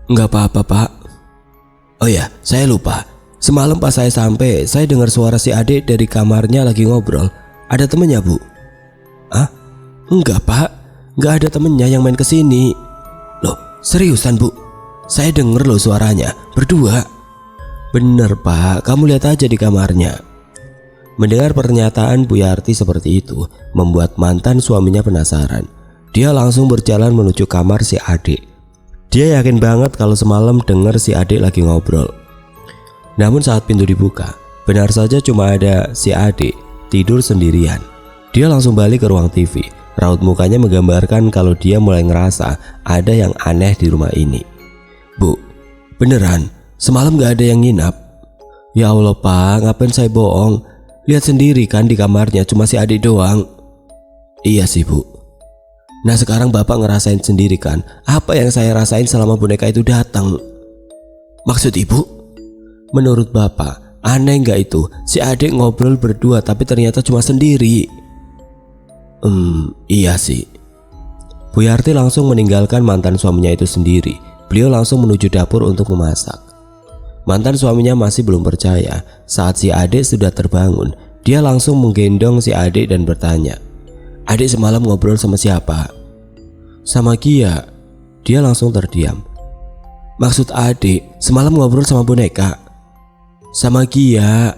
Enggak apa-apa Pak. Oh ya, saya lupa. Semalam pas saya sampai, saya dengar suara si Ade dari kamarnya lagi ngobrol. Ada temennya Bu? Hah? Enggak Pak, gak ada temennya yang main kesini. Loh, seriusan Bu? Saya denger loh suaranya, berdua. Bener Pak, kamu lihat aja di kamarnya. Mendengar pernyataan Bu Yarti seperti itu membuat mantan suaminya penasaran. Dia langsung berjalan menuju kamar si adik. Dia yakin banget kalau semalam dengar si adik lagi ngobrol. Namun saat pintu dibuka, benar saja cuma ada si adik tidur sendirian. Dia langsung balik ke ruang TV. Raut mukanya menggambarkan kalau dia mulai ngerasa ada yang aneh di rumah ini. Bu, beneran? Semalam gak ada yang nginap? Ya Allah Pak, ngapain saya bohong? Lihat sendiri kan di kamarnya cuma si adik doang. Iya sih Bu. Nah sekarang Bapak ngerasain sendiri kan apa yang saya rasain selama boneka itu datang. Maksud Ibu? Menurut Bapak, aneh gak itu si adik ngobrol berdua tapi ternyata cuma sendiri? Iya sih. Bu Yarti langsung meninggalkan mantan suaminya itu sendiri. Beliau langsung menuju dapur untuk memasak. Mantan suaminya masih belum percaya. Saat si adik sudah terbangun, dia langsung menggendong si adik dan bertanya, "Adik semalam ngobrol sama siapa?" "Sama Gia." Dia langsung terdiam. "Maksud adik semalam ngobrol sama boneka?" "Sama Gia."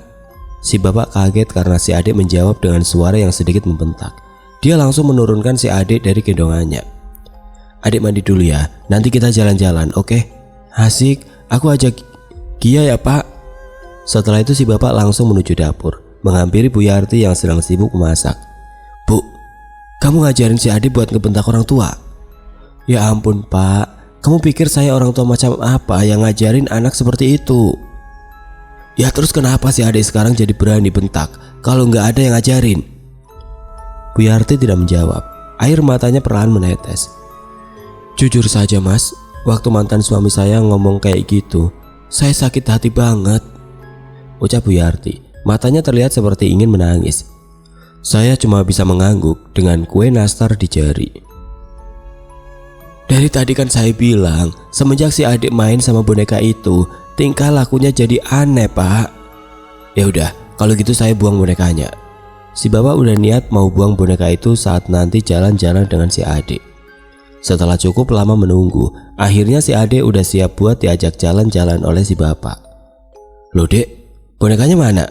Si bapak kaget karena si adik menjawab dengan suara yang sedikit membentak. Dia langsung menurunkan si adik dari gendongannya. "Adik mandi dulu ya, nanti kita jalan-jalan, oke?" "Asik, aku ajak Gia ya Pak." Setelah itu si bapak langsung menuju dapur, menghampiri Bu Yarti yang sedang sibuk memasak. "Bu, kamu ngajarin si adik buat ngebentak orang tua?" "Ya ampun Pak, kamu pikir saya orang tua macam apa yang ngajarin anak seperti itu?" "Ya terus kenapa si adik sekarang jadi berani bentak kalau nggak ada yang ngajarin?" Bu Yarti tidak menjawab. Air matanya perlahan menetes. "Jujur saja Mas, waktu mantan suami saya ngomong kayak gitu, saya sakit hati banget," ucap Bu Yarti. Matanya terlihat seperti ingin menangis. "Saya cuma bisa mengangguk dengan kue nastar di jari." "Dari tadi kan saya bilang, semenjak si adik main sama boneka itu, tingkah lakunya jadi aneh Pak." "Ya udah, kalau gitu saya buang bonekanya." Si bapak udah niat mau buang boneka itu saat nanti jalan-jalan dengan si adik. Setelah cukup lama menunggu, akhirnya si adik udah siap buat diajak jalan-jalan oleh si bapak. "Loh Dek, bonekanya mana?"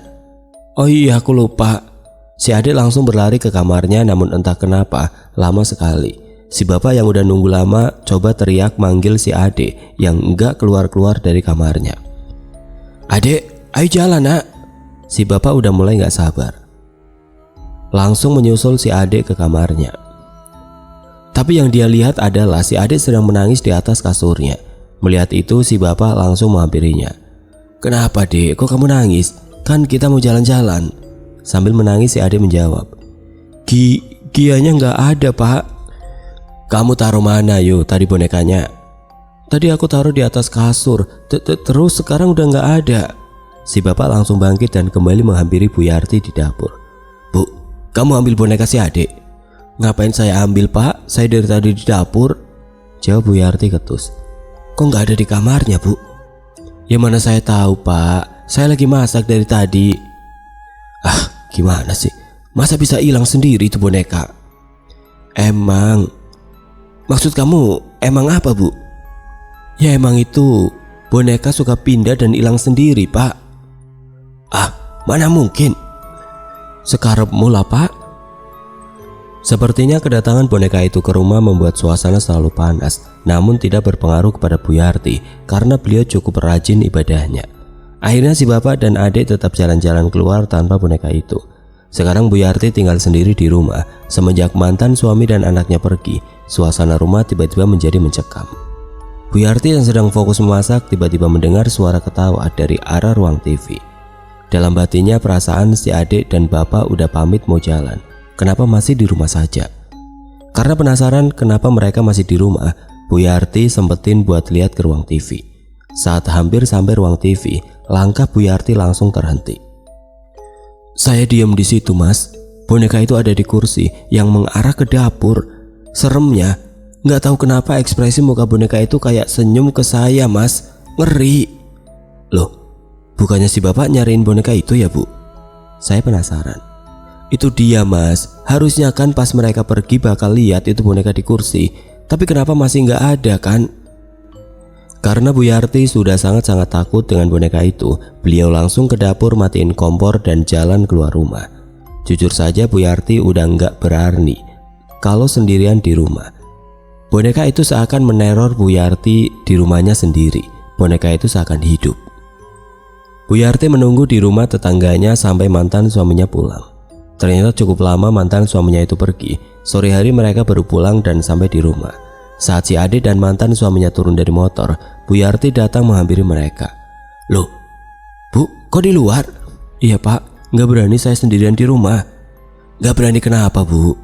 "Oh iya aku lupa." Si adik langsung berlari ke kamarnya, namun entah kenapa lama sekali. Si bapak yang udah nunggu lama coba teriak manggil si adik yang enggak keluar-keluar dari kamarnya. "Adik, ayo jalan nak." Si bapak udah mulai gak sabar. Langsung menyusul si adik ke kamarnya. Tapi yang dia lihat adalah si adik sedang menangis di atas kasurnya. Melihat itu si bapak langsung menghampirinya. "Kenapa Dek, kok kamu nangis? Kan kita mau jalan-jalan." Sambil menangis si adik menjawab, Gianya nggak ada Pak." "Kamu taruh mana yuk tadi bonekanya?" "Tadi aku taruh di atas kasur, terus sekarang udah nggak ada." Si bapak langsung bangkit dan kembali menghampiri Bu Yarti di dapur. "Bu, kamu ambil boneka si adik?" "Ngapain saya ambil Pak? Saya dari tadi di dapur," jawab Bu Yarti ketus. "Kok nggak ada di kamarnya Bu?" "Ya mana saya tahu Pak, saya lagi masak dari tadi." "Ah gimana sih, Masa bisa hilang sendiri itu boneka? Emang? Maksud kamu emang apa, Bu? Ya emang itu, boneka suka pindah dan hilang sendiri, Pak. Ah, mana mungkin? Sekarepmu lah, Pak. Sepertinya kedatangan boneka itu ke rumah membuat suasana selalu panas, namun tidak berpengaruh kepada Bu Yarti karena beliau cukup rajin ibadahnya. Akhirnya si bapak dan adik tetap jalan-jalan keluar tanpa boneka itu. Sekarang Bu Yarti tinggal sendiri di rumah. Semenjak mantan suami dan anaknya pergi, suasana rumah tiba-tiba menjadi mencekam. Bu Yarti yang sedang fokus memasak tiba-tiba mendengar suara ketawa dari arah ruang TV. Dalam batinnya perasaan si adik dan bapak udah pamit mau jalan. Kenapa masih di rumah saja? Karena penasaran kenapa mereka masih di rumah, Bu Yarti sempetin buat lihat ke ruang TV. Saat hampir sampai ruang TV, langkah Bu Yarti langsung terhenti. Saya diam di situ, Mas. Boneka itu ada di kursi yang mengarah ke dapur. Seremnya, nggak tahu kenapa ekspresi muka boneka itu kayak senyum ke saya, Mas. Ngeri. Loh, bukannya si bapak nyariin boneka itu ya, Bu? Saya penasaran. Itu dia, Mas. Harusnya kan pas mereka pergi bakal lihat itu boneka di kursi. Tapi kenapa masih nggak ada kan? Karena Bu Yarti sudah sangat-sangat takut dengan boneka itu, beliau langsung ke dapur matiin kompor dan jalan keluar rumah. Jujur saja Bu Yarti udah nggak berani kalau sendirian di rumah. Boneka itu seakan meneror Bu Yarti di rumahnya sendiri. Boneka itu seakan hidup. Bu Yarti menunggu di rumah tetangganya sampai mantan suaminya pulang. Ternyata cukup lama mantan suaminya itu pergi. Sore hari mereka baru pulang dan sampai di rumah. Saat si adik dan mantan suaminya turun dari motor, Bu Yarti datang menghampiri mereka. Loh, Bu, kok di luar? Iya, Pak, nggak berani, saya sendirian di rumah. Nggak berani kenapa, Bu?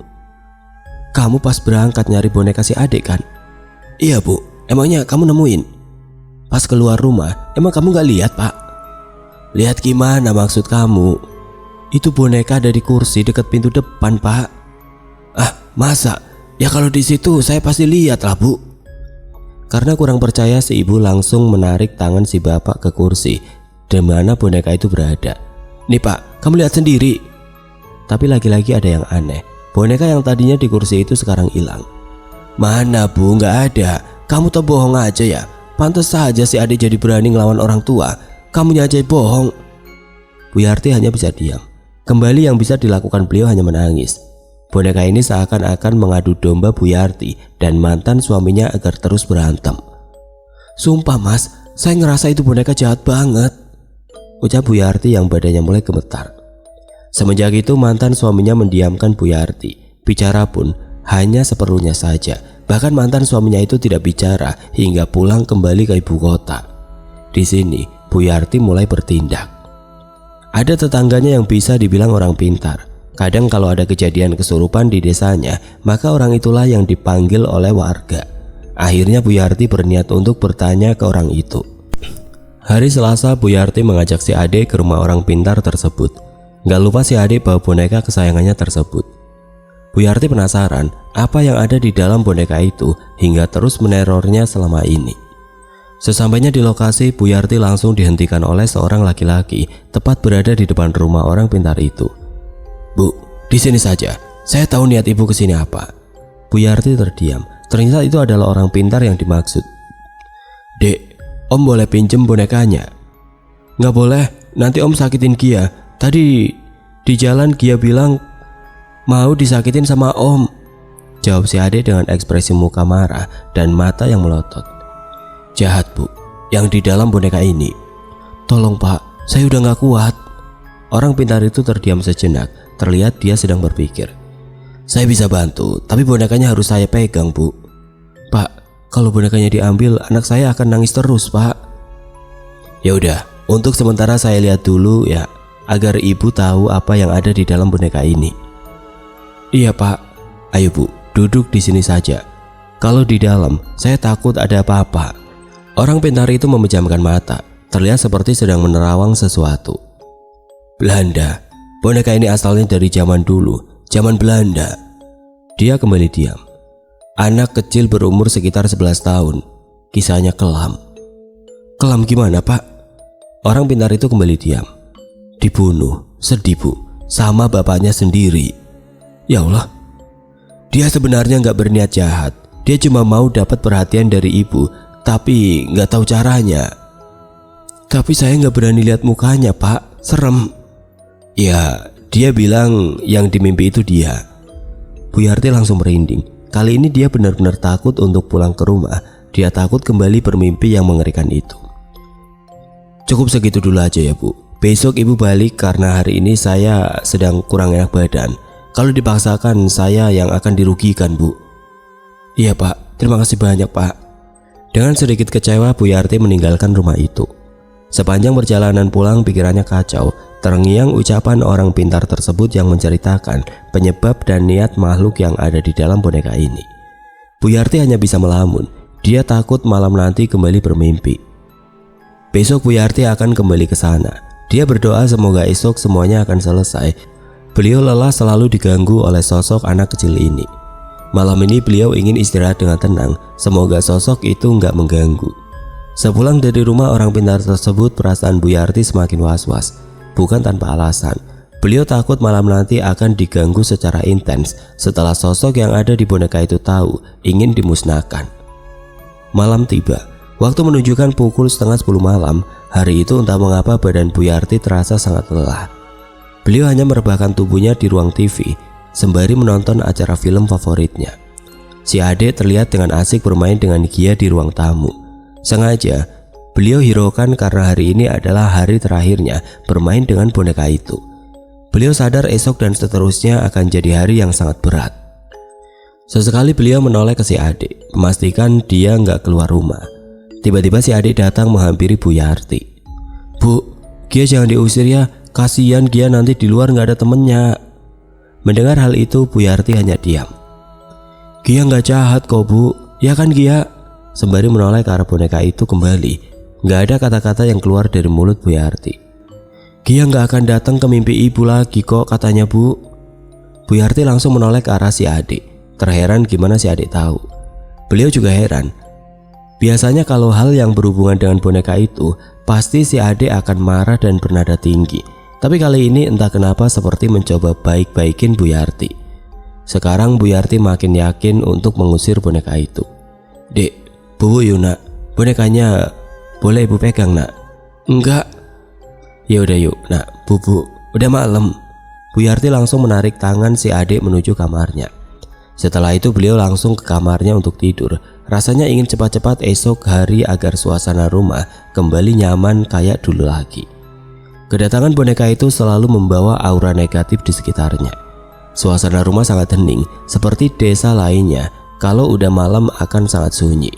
Kamu pas berangkat nyari boneka si adik kan? Iya, Bu, emangnya kamu nemuin? Pas keluar rumah, emang kamu nggak lihat, Pak? Lihat gimana maksud kamu? Itu boneka ada di kursi dekat pintu depan, Pak. Ah, masa? Ya kalau di situ saya pasti lihat lah, Bu. Karena kurang percaya, si ibu langsung menarik tangan si bapak ke kursi di mana boneka itu berada. Nih, Pak, kamu lihat sendiri. Tapi lagi-lagi ada yang aneh. Boneka yang tadinya di kursi itu sekarang hilang. Mana, Bu? Nggak ada. Kamu tuh bohong aja ya. Pantas saja si adik jadi berani ngelawan orang tua. Kamunya aja bohong. Bu Yarti hanya bisa diam. Kembali yang bisa dilakukan beliau hanya menangis. Boneka ini seakan-akan mengadu domba Bu Yarti dan mantan suaminya agar terus berantem. Sumpah, Mas, saya ngerasa itu boneka jahat banget, ucap Bu Yarti yang badannya mulai gemetar. Semenjak itu mantan suaminya mendiamkan Bu Yarti. Bicara pun hanya seperlunya saja. Bahkan mantan suaminya itu tidak bicara hingga pulang kembali ke ibu kota. Di sini Bu Yarti mulai bertindak. Ada tetangganya yang bisa dibilang orang pintar. Kadang kalau ada kejadian kesurupan di desanya, maka orang itulah yang dipanggil oleh warga. Akhirnya Bu Yarti berniat untuk bertanya ke orang itu. Hari Selasa, Bu Yarti mengajak si adik ke rumah orang pintar tersebut. Gak lupa si adik bawa boneka kesayangannya tersebut. Bu Yarti penasaran apa yang ada di dalam boneka itu hingga terus menerornya selama ini. Sesampainya di lokasi, Bu Yarti langsung dihentikan oleh seorang laki-laki tepat berada di depan rumah orang pintar itu. Bu, di sini saja. Saya tahu niat ibu kesini apa. Bu Yarti terdiam. Ternyata itu adalah orang pintar yang dimaksud. Dek, Om boleh pinjem bonekanya? Nggak boleh, nanti Om sakitin Gia. Tadi di jalan Gia bilang mau disakitin sama Om, jawab si adik dengan ekspresi muka marah dan mata yang melotot. Jahat, Bu, yang di dalam boneka ini. Tolong, Pak, saya udah nggak kuat. Orang pintar itu terdiam sejenak. Terlihat dia sedang berpikir. Saya bisa bantu, tapi bonekanya harus saya pegang, Bu. Pak, kalau bonekanya diambil, anak saya akan nangis terus, Pak. Ya udah, untuk sementara saya lihat dulu ya, agar ibu tahu apa yang ada di dalam boneka ini. Iya, Pak. Ayo, Bu, duduk di sini saja. Kalau di dalam, saya takut ada apa-apa. Orang pintar itu memejamkan mata, terlihat seperti sedang menerawang sesuatu. Belanda. Boneka ini asalnya dari zaman dulu, zaman Belanda. Dia kembali diam. Anak kecil berumur sekitar 11 tahun. Kisahnya kelam. Kelam gimana, Pak? Orang pintar itu kembali diam. Dibunuh, sedih, Bu. sama bapaknya sendiri. Ya Allah, dia sebenarnya nggak berniat jahat. Dia cuma mau dapat perhatian dari ibu, tapi nggak tahu caranya. Tapi saya nggak berani lihat mukanya, Pak. Serem. Ya, dia bilang yang di mimpi itu dia. Bu Yarti langsung merinding. Kali ini dia benar-benar takut untuk pulang ke rumah. Dia takut kembali bermimpi yang mengerikan itu. Cukup segitu dulu aja ya, Bu. Besok ibu balik karena hari ini saya sedang kurang enak badan. Kalau dipaksakan saya yang akan dirugikan, Bu. Iya, Pak. Terima kasih banyak, Pak. Dengan sedikit kecewa, Bu Yarti meninggalkan rumah itu. Sepanjang perjalanan pulang pikirannya kacau. Terngiang ucapan orang pintar tersebut yang menceritakan penyebab dan niat makhluk yang ada di dalam boneka ini. Bu Yarti hanya bisa melamun. Dia takut malam nanti kembali bermimpi. Besok Bu Yarti akan kembali ke sana. Dia berdoa semoga esok semuanya akan selesai. Beliau lelah selalu diganggu oleh sosok anak kecil ini. Malam ini beliau ingin istirahat dengan tenang. Semoga sosok itu nggak mengganggu. Sepulang dari rumah orang pintar tersebut, perasaan Bu Yarti semakin was-was. Bukan tanpa alasan. Beliau takut malam nanti akan diganggu secara intens setelah sosok yang ada di boneka itu tahu ingin dimusnahkan. Malam tiba. Waktu menunjukkan pukul 9:30 malam. Hari itu entah mengapa badan Bu Yarti terasa sangat lelah. Beliau hanya merebahkan tubuhnya di ruang TV sembari menonton acara film favoritnya. Si Ade terlihat dengan asik bermain dengan Gia di ruang tamu. Sengaja beliau hiraukan karena hari ini adalah hari terakhirnya bermain dengan boneka itu. Beliau sadar esok dan seterusnya akan jadi hari yang sangat berat. Sesekali beliau menoleh ke si Ade, memastikan dia nggak keluar rumah. Tiba-tiba si Ade datang menghampiri Bu Yarti. Bu, Gia jangan diusir ya, kasihan Gia nanti di luar nggak ada temennya. Mendengar hal itu Bu Yarti hanya diam. Gia nggak jahat kok, Bu, ya kan Gia? Sembari menoleh ke arah boneka itu kembali. Nggak ada kata-kata yang keluar dari mulut Bu Yarti. Gia nggak akan datang ke mimpi ibu lagi kok katanya, Bu. Bu Yarti langsung menoleh ke arah si adik. Terheran gimana si adik tahu. Beliau juga heran. Biasanya kalau hal yang berhubungan dengan boneka itu, pasti si adik akan marah dan bernada tinggi. Tapi kali ini entah kenapa seperti mencoba baik-baikin Bu Yarti. Sekarang Bu Yarti makin yakin untuk mengusir boneka itu. Dek, Bu yuk nak, bonekanya boleh ibu pegang nak? Enggak. Ya udah yuk nak, Bu, udah malam. Bu Yarti langsung menarik tangan si adik menuju kamarnya. Setelah itu beliau langsung ke kamarnya untuk tidur. Rasanya ingin cepat-cepat esok hari agar suasana rumah kembali nyaman kayak dulu lagi. Kedatangan boneka itu selalu membawa aura negatif di sekitarnya. Suasana rumah sangat hening, seperti desa lainnya. Kalau udah malam akan sangat sunyi.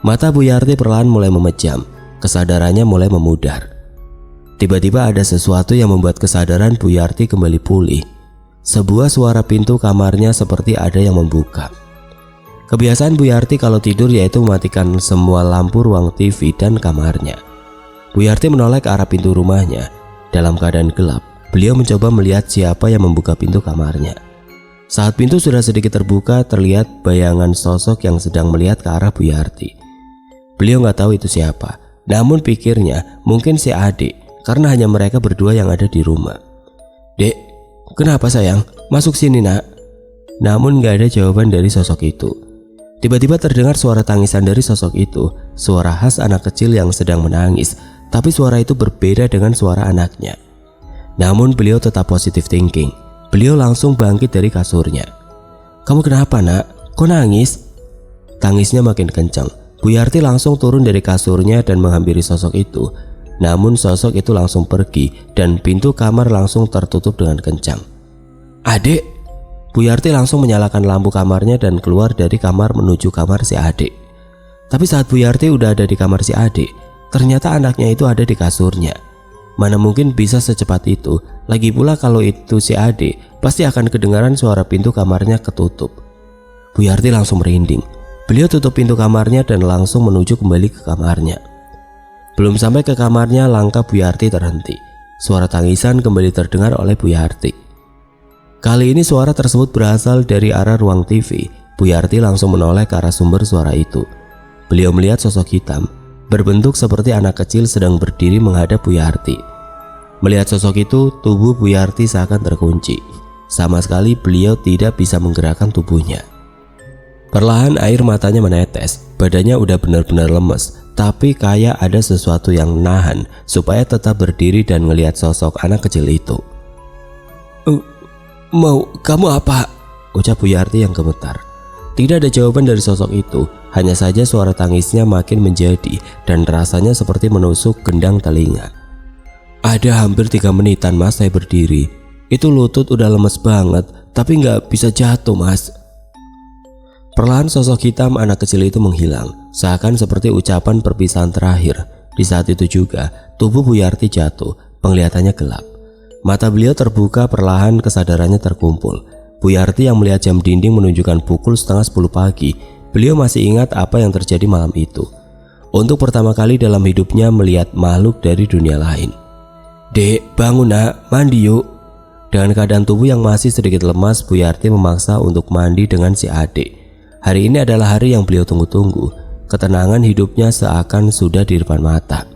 Mata Bu Yarti perlahan mulai memejam. Kesadarannya mulai memudar. Tiba-tiba ada sesuatu yang membuat kesadaran Bu Yarti kembali pulih. Sebuah suara pintu kamarnya seperti ada yang membuka. Kebiasaan Bu Yarti kalau tidur yaitu mematikan semua lampu ruang TV dan kamarnya. Bu Yarti menoleh ke arah pintu rumahnya. Dalam keadaan gelap, beliau mencoba melihat siapa yang membuka pintu kamarnya. Saat pintu sudah sedikit terbuka, terlihat bayangan sosok yang sedang melihat ke arah Bu Yarti. Beliau nggak tahu itu siapa, namun pikirnya mungkin si adik karena hanya mereka berdua yang ada di rumah. Dek, kenapa sayang? Masuk sini nak. Namun nggak ada jawaban dari sosok itu. Tiba-tiba terdengar suara tangisan dari sosok itu, suara khas anak kecil yang sedang menangis. Tapi suara itu berbeda dengan suara anaknya. Namun beliau tetap positive thinking. Beliau langsung bangkit dari kasurnya. Kamu kenapa nak? Kok nangis? Tangisnya makin kencang. Bu Yarti langsung turun dari kasurnya dan menghampiri sosok itu. Namun sosok itu langsung pergi dan pintu kamar langsung tertutup dengan kencang. Adik! Bu Yarti langsung menyalakan lampu kamarnya dan keluar dari kamar menuju kamar si adik. Tapi saat Bu Yarti udah ada di kamar si adik, ternyata anaknya itu ada di kasurnya. Mana mungkin bisa secepat itu. Lagi pula kalau itu si adik, pasti akan kedengaran suara pintu kamarnya ketutup. Bu Yarti langsung merinding. Beliau tutup pintu kamarnya dan langsung menuju kembali ke kamarnya. Belum sampai ke kamarnya, langkah Bu Yarti terhenti. Suara tangisan kembali terdengar oleh Bu Yarti. Kali ini suara tersebut berasal dari arah ruang TV. Bu Yarti langsung menoleh ke arah sumber suara itu. Beliau melihat sosok hitam berbentuk seperti anak kecil sedang berdiri menghadap Bu Yarti. Melihat sosok itu, tubuh Buyarti seakan terkunci. Sama sekali beliau tidak bisa menggerakkan tubuhnya. Perlahan air matanya menetes, badannya udah benar-benar lemes, tapi kayak ada sesuatu yang nahan supaya tetap berdiri dan ngelihat sosok anak kecil itu. Mau kamu apa? Ucap Buyarti yang gemetar. Tidak ada jawaban dari sosok itu, hanya saja suara tangisnya makin menjadi dan rasanya seperti menusuk gendang telinga. Ada hampir 3 menitan mas saya berdiri. Itu lutut udah lemes banget, tapi nggak bisa jatuh mas. Perlahan sosok hitam anak kecil itu menghilang, seakan seperti ucapan perpisahan terakhir. Di saat itu juga, tubuh Buyarti jatuh, penglihatannya gelap. Mata beliau terbuka, perlahan kesadarannya terkumpul. Buyarti yang melihat jam dinding menunjukkan pukul 9:30 pagi. Beliau masih ingat apa yang terjadi malam itu. Untuk pertama kali dalam hidupnya melihat makhluk dari dunia lain. Dek, bangun nak, mandi yuk. Dengan keadaan tubuh yang masih sedikit lemas, Buyarti memaksa untuk mandi dengan si adik. Hari ini adalah hari yang beliau tunggu-tunggu. Ketenangan hidupnya seakan sudah di depan mata.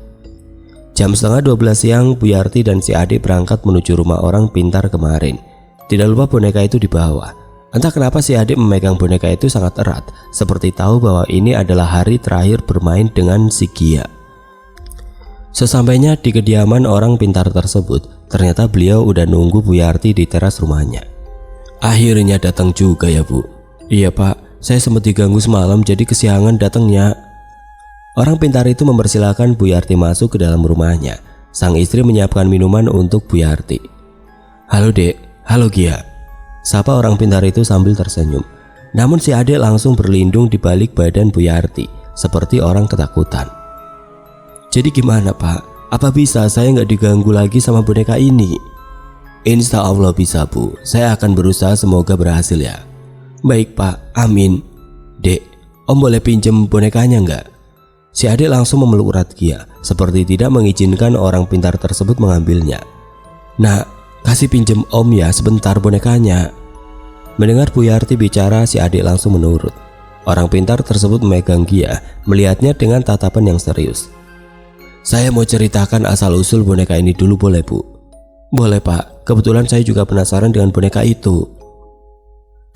Jam 11:30 siang, Buyarti dan si adik berangkat menuju rumah orang pintar kemarin. Tidak lupa boneka itu dibawa. Entah kenapa si adik memegang boneka itu sangat erat, seperti tahu bahwa ini adalah hari terakhir bermain dengan si Gia. Sesampainya di kediaman orang pintar tersebut, ternyata beliau udah nunggu Buyarti di teras rumahnya. Akhirnya datang juga ya bu. Iya pak, saya sempat diganggu semalam jadi kesiangan datangnya. Orang pintar itu mempersilahkan Buyarti masuk ke dalam rumahnya. Sang istri menyiapkan minuman untuk Buyarti. Halo dek. Halo Gia, sapa orang pintar itu sambil tersenyum. Namun si adik langsung berlindung di balik badan Buyarti, seperti orang ketakutan. Jadi gimana pak? Apa bisa saya nggak diganggu lagi sama boneka ini? Insya Allah bisa bu, saya akan berusaha, semoga berhasil ya. Baik pak, amin. Dek, om boleh pinjem bonekanya nggak? Si adik langsung memeluk erat Gia, seperti tidak mengizinkan orang pintar tersebut mengambilnya. Nah, kasih pinjem om ya sebentar bonekanya. Mendengar Buyarti bicara, si adik langsung menurut. Orang pintar tersebut memegang Gia, melihatnya dengan tatapan yang serius. Saya mau ceritakan asal-usul boneka ini dulu boleh bu? Boleh pak, kebetulan saya juga penasaran dengan boneka itu.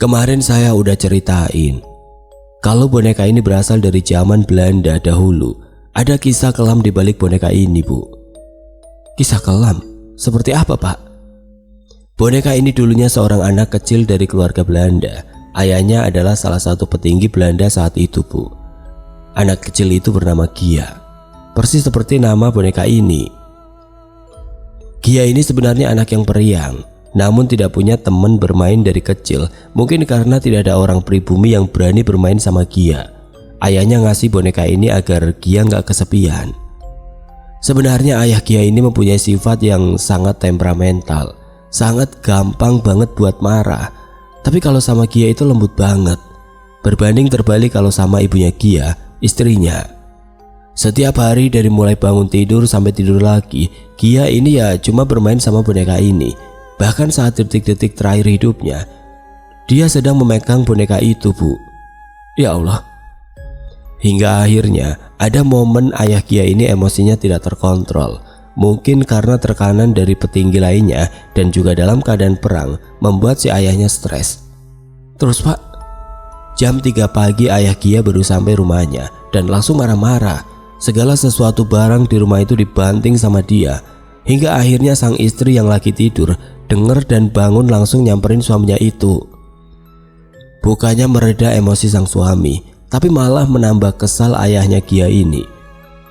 Kemarin saya udah ceritain kalau boneka ini berasal dari zaman Belanda dahulu. Ada kisah kelam di balik boneka ini bu. Kisah kelam? Seperti apa pak? Boneka ini dulunya seorang anak kecil dari keluarga Belanda. Ayahnya adalah salah satu petinggi Belanda saat itu bu. Anak kecil itu bernama Gia, persis seperti nama boneka ini. Gia ini sebenarnya anak yang periang, namun tidak punya teman bermain dari kecil. Mungkin karena tidak ada orang pribumi yang berani bermain sama Gia. Ayahnya ngasih boneka ini agar Gia nggak kesepian. Sebenarnya ayah Gia ini mempunyai sifat yang sangat temperamental, sangat gampang banget buat marah. Tapi kalau sama Gia itu lembut banget. Berbanding terbalik kalau sama ibunya Gia, istrinya. Setiap hari dari mulai bangun tidur sampai tidur lagi, Gia ini ya cuma bermain sama boneka ini. Bahkan saat detik-detik terakhir hidupnya, dia sedang memegang boneka itu bu. Ya Allah. Hingga akhirnya ada momen ayah Gia ini emosinya tidak terkontrol. Mungkin karena tekanan dari petinggi lainnya dan juga dalam keadaan perang membuat si ayahnya stres. Terus pak, jam 3 pagi ayah Gia baru sampai rumahnya dan langsung marah-marah. Segala sesuatu barang di rumah itu dibanting sama dia. Hingga akhirnya sang istri yang lagi tidur dengar dan bangun langsung nyamperin suaminya itu. Bukannya mereda emosi sang suami, tapi malah menambah kesal ayahnya Gia ini.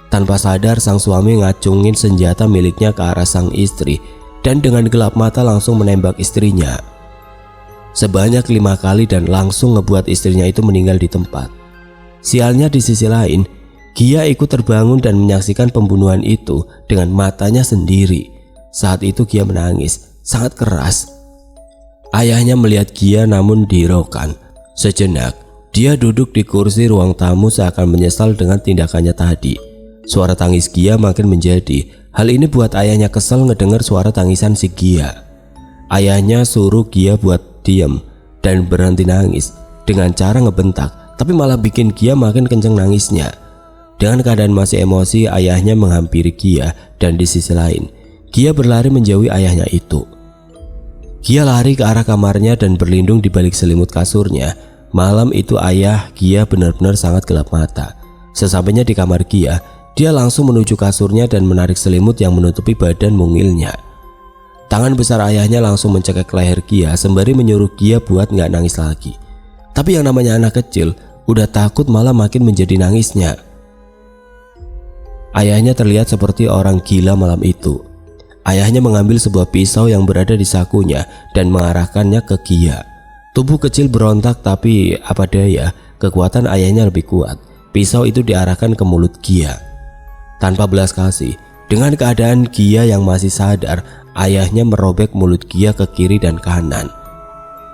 Tanpa sadar sang suami ngacungin senjata miliknya ke arah sang istri dan dengan gelap mata langsung menembak istrinya. Sebanyak 5 kali dan langsung ngebuat istrinya itu meninggal di tempat. Sialnya di sisi lain, Gia ikut terbangun dan menyaksikan pembunuhan itu dengan matanya sendiri. Saat itu Gia menangis sangat keras. Ayahnya melihat Gia namun dihiraukan. Sejenak dia duduk di kursi ruang tamu seakan menyesal dengan tindakannya tadi. Suara tangis Gia makin menjadi. Hal ini buat ayahnya kesel ngedengar suara tangisan si Gia. Ayahnya suruh Gia buat diam dan berhenti nangis dengan cara ngebentak, tapi malah bikin Gia makin kenceng nangisnya. Dengan keadaan masih emosi, ayahnya menghampiri Gia dan di sisi lain, Gia berlari menjauhi ayahnya itu. Gia lari ke arah kamarnya dan berlindung di balik selimut kasurnya. Malam itu ayah Gia benar-benar sangat gelap mata. Sesampainya di kamar Gia, dia langsung menuju kasurnya dan menarik selimut yang menutupi badan mungilnya. Tangan besar ayahnya langsung mencekik leher Gia sembari menyuruh Gia buat gak nangis lagi. Tapi yang namanya anak kecil, udah takut malah makin menjadi nangisnya. Ayahnya terlihat seperti orang gila malam itu. Ayahnya mengambil sebuah pisau yang berada di sakunya dan mengarahkannya ke Gia. Tubuh kecil berontak, tapi apa daya, kekuatan ayahnya lebih kuat. Pisau itu diarahkan ke mulut Gia. Tanpa belas kasih, dengan keadaan Gia yang masih sadar, ayahnya merobek mulut Gia ke kiri dan kanan.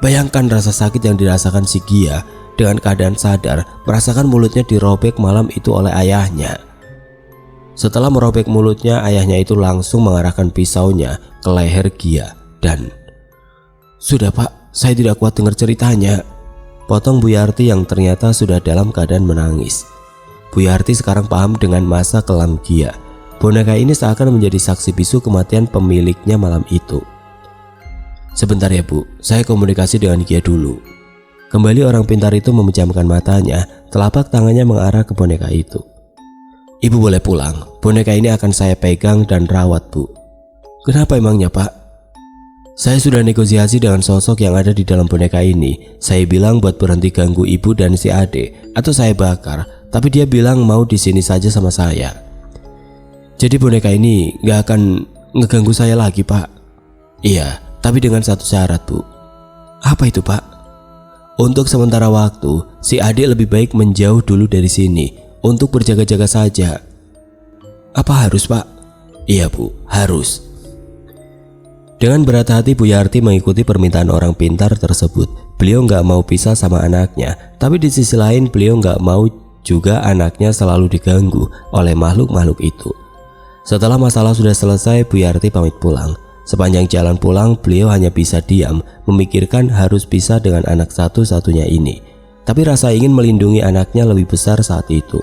Bayangkan rasa sakit yang dirasakan si Gia dengan keadaan sadar, merasakan mulutnya dirobek malam itu oleh ayahnya. Setelah merobek mulutnya, ayahnya itu langsung mengarahkan pisaunya ke leher Gia dan, "Sudah Pak, saya tidak kuat dengar ceritanya," potong Bu Yarti yang ternyata sudah dalam keadaan menangis. Bu Yarti sekarang paham dengan masa kelam Gia. Boneka ini seakan menjadi saksi bisu kematian pemiliknya malam itu. "Sebentar ya Bu, saya komunikasi dengan Gia dulu." Kembali orang pintar itu memejamkan matanya, telapak tangannya mengarah ke boneka itu. "Ibu boleh pulang, boneka ini akan saya pegang dan rawat Bu." "Kenapa emangnya Pak?" "Saya sudah negosiasi dengan sosok yang ada di dalam boneka ini. Saya bilang buat berhenti ganggu ibu dan si adik atau saya bakar, tapi dia bilang mau di sini saja sama saya. Jadi boneka ini gak akan ngeganggu saya lagi Pak." "Iya, tapi dengan satu syarat Bu." "Apa itu Pak?" "Untuk sementara waktu, si adik lebih baik menjauh dulu dari sini untuk berjaga-jaga saja." "Apa harus Pak?" "Iya Bu, harus." Dengan berat hati Bu Yarti mengikuti permintaan orang pintar tersebut. Beliau gak mau pisah sama anaknya, tapi di sisi lain beliau gak mau juga anaknya selalu diganggu oleh makhluk-makhluk itu. Setelah masalah sudah selesai, Bu Yarti pamit pulang. Sepanjang jalan pulang, beliau hanya bisa diam, memikirkan harus pisah dengan anak satu-satunya ini. Tapi rasa ingin melindungi anaknya lebih besar saat itu.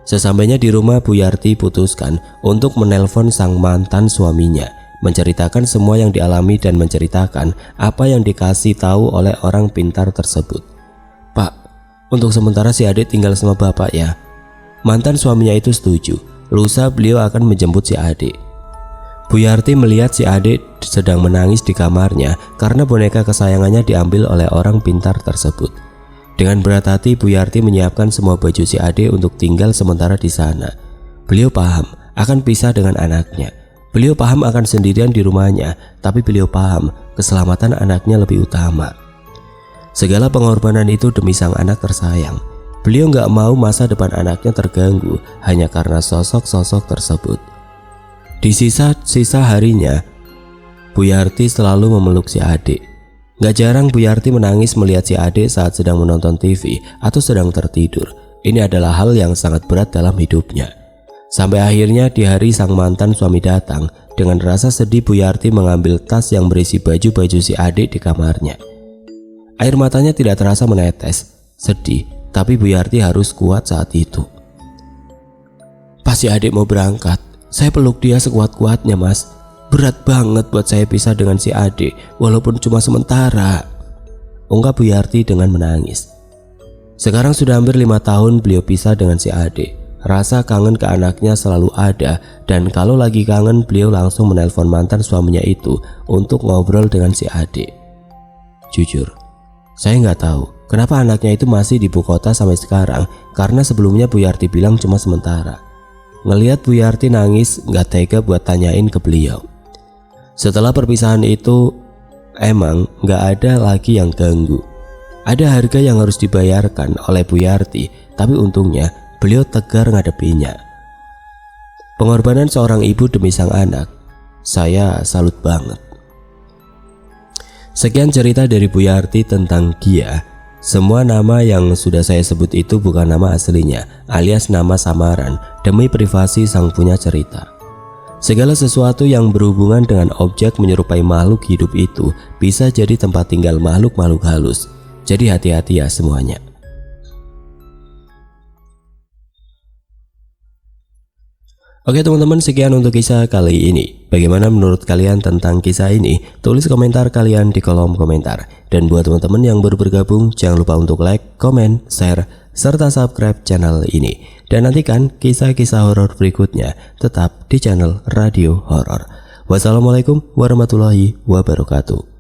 Sesampainya di rumah, Bu Yarti putuskan untuk menelpon sang mantan suaminya, menceritakan semua yang dialami dan menceritakan apa yang dikasih tahu oleh orang pintar tersebut. "Pak, untuk sementara si adik tinggal sama bapak ya." Mantan suaminya itu setuju. Lusa beliau akan menjemput si adik. Bu Yarti melihat si adik sedang menangis di kamarnya karena boneka kesayangannya diambil oleh orang pintar tersebut. Dengan berat hati, Bu Yarti menyiapkan semua baju si adik untuk tinggal sementara di sana. Beliau paham akan pisah dengan anaknya. Beliau paham akan sendirian di rumahnya, tapi beliau paham keselamatan anaknya lebih utama. Segala pengorbanan itu demi sang anak tersayang. Beliau gak mau masa depan anaknya terganggu hanya karena sosok-sosok tersebut. Di sisa-sisa harinya, Bu Yarti selalu memeluk si adik. Gak jarang Bu Yarti menangis melihat si adik saat sedang menonton TV atau sedang tertidur. Ini adalah hal yang sangat berat dalam hidupnya. Sampai akhirnya di hari sang mantan suami datang, dengan rasa sedih Bu Yarti mengambil tas yang berisi baju-baju si adik di kamarnya. Air matanya tidak terasa menetes, sedih, tapi Bu Yarti harus kuat saat itu. "Pas si adik mau berangkat, saya peluk dia sekuat-kuatnya Mas. Berat banget buat saya pisah dengan si adik, walaupun cuma sementara," ungkap Bu Yarti dengan menangis. Sekarang sudah hampir 5 tahun beliau pisah dengan si adik. Rasa kangen ke anaknya selalu ada, dan kalau lagi kangen beliau langsung menelpon mantan suaminya itu untuk ngobrol dengan si adik. Jujur, saya nggak tahu kenapa anaknya itu masih di ibu kota sampai sekarang, karena sebelumnya Bu Yarti bilang cuma sementara. Ngelihat Bu Yarti nangis, nggak tega buat tanyain ke beliau. Setelah perpisahan itu, emang nggak ada lagi yang ganggu. Ada harga yang harus dibayarkan oleh Bu Yarti, tapi untungnya beliau tegar ngadepinya. Pengorbanan seorang ibu demi sang anak, saya salut banget. Sekian cerita dari Bu Yarti tentang Gia. Semua nama yang sudah saya sebut itu bukan nama aslinya, alias nama samaran demi privasi sang punya cerita. Segala sesuatu yang berhubungan dengan objek menyerupai makhluk hidup itu bisa jadi tempat tinggal makhluk-makhluk halus. Jadi hati-hati ya semuanya. Oke teman-teman, sekian untuk kisah kali ini. Bagaimana menurut kalian tentang kisah ini? Tulis komentar kalian di kolom komentar. Dan buat teman-teman yang baru bergabung, jangan lupa untuk like, komen, share, serta subscribe channel ini. Dan nantikan kisah-kisah horor berikutnya tetap di channel Radio Horor. Wassalamualaikum warahmatullahi wabarakatuh.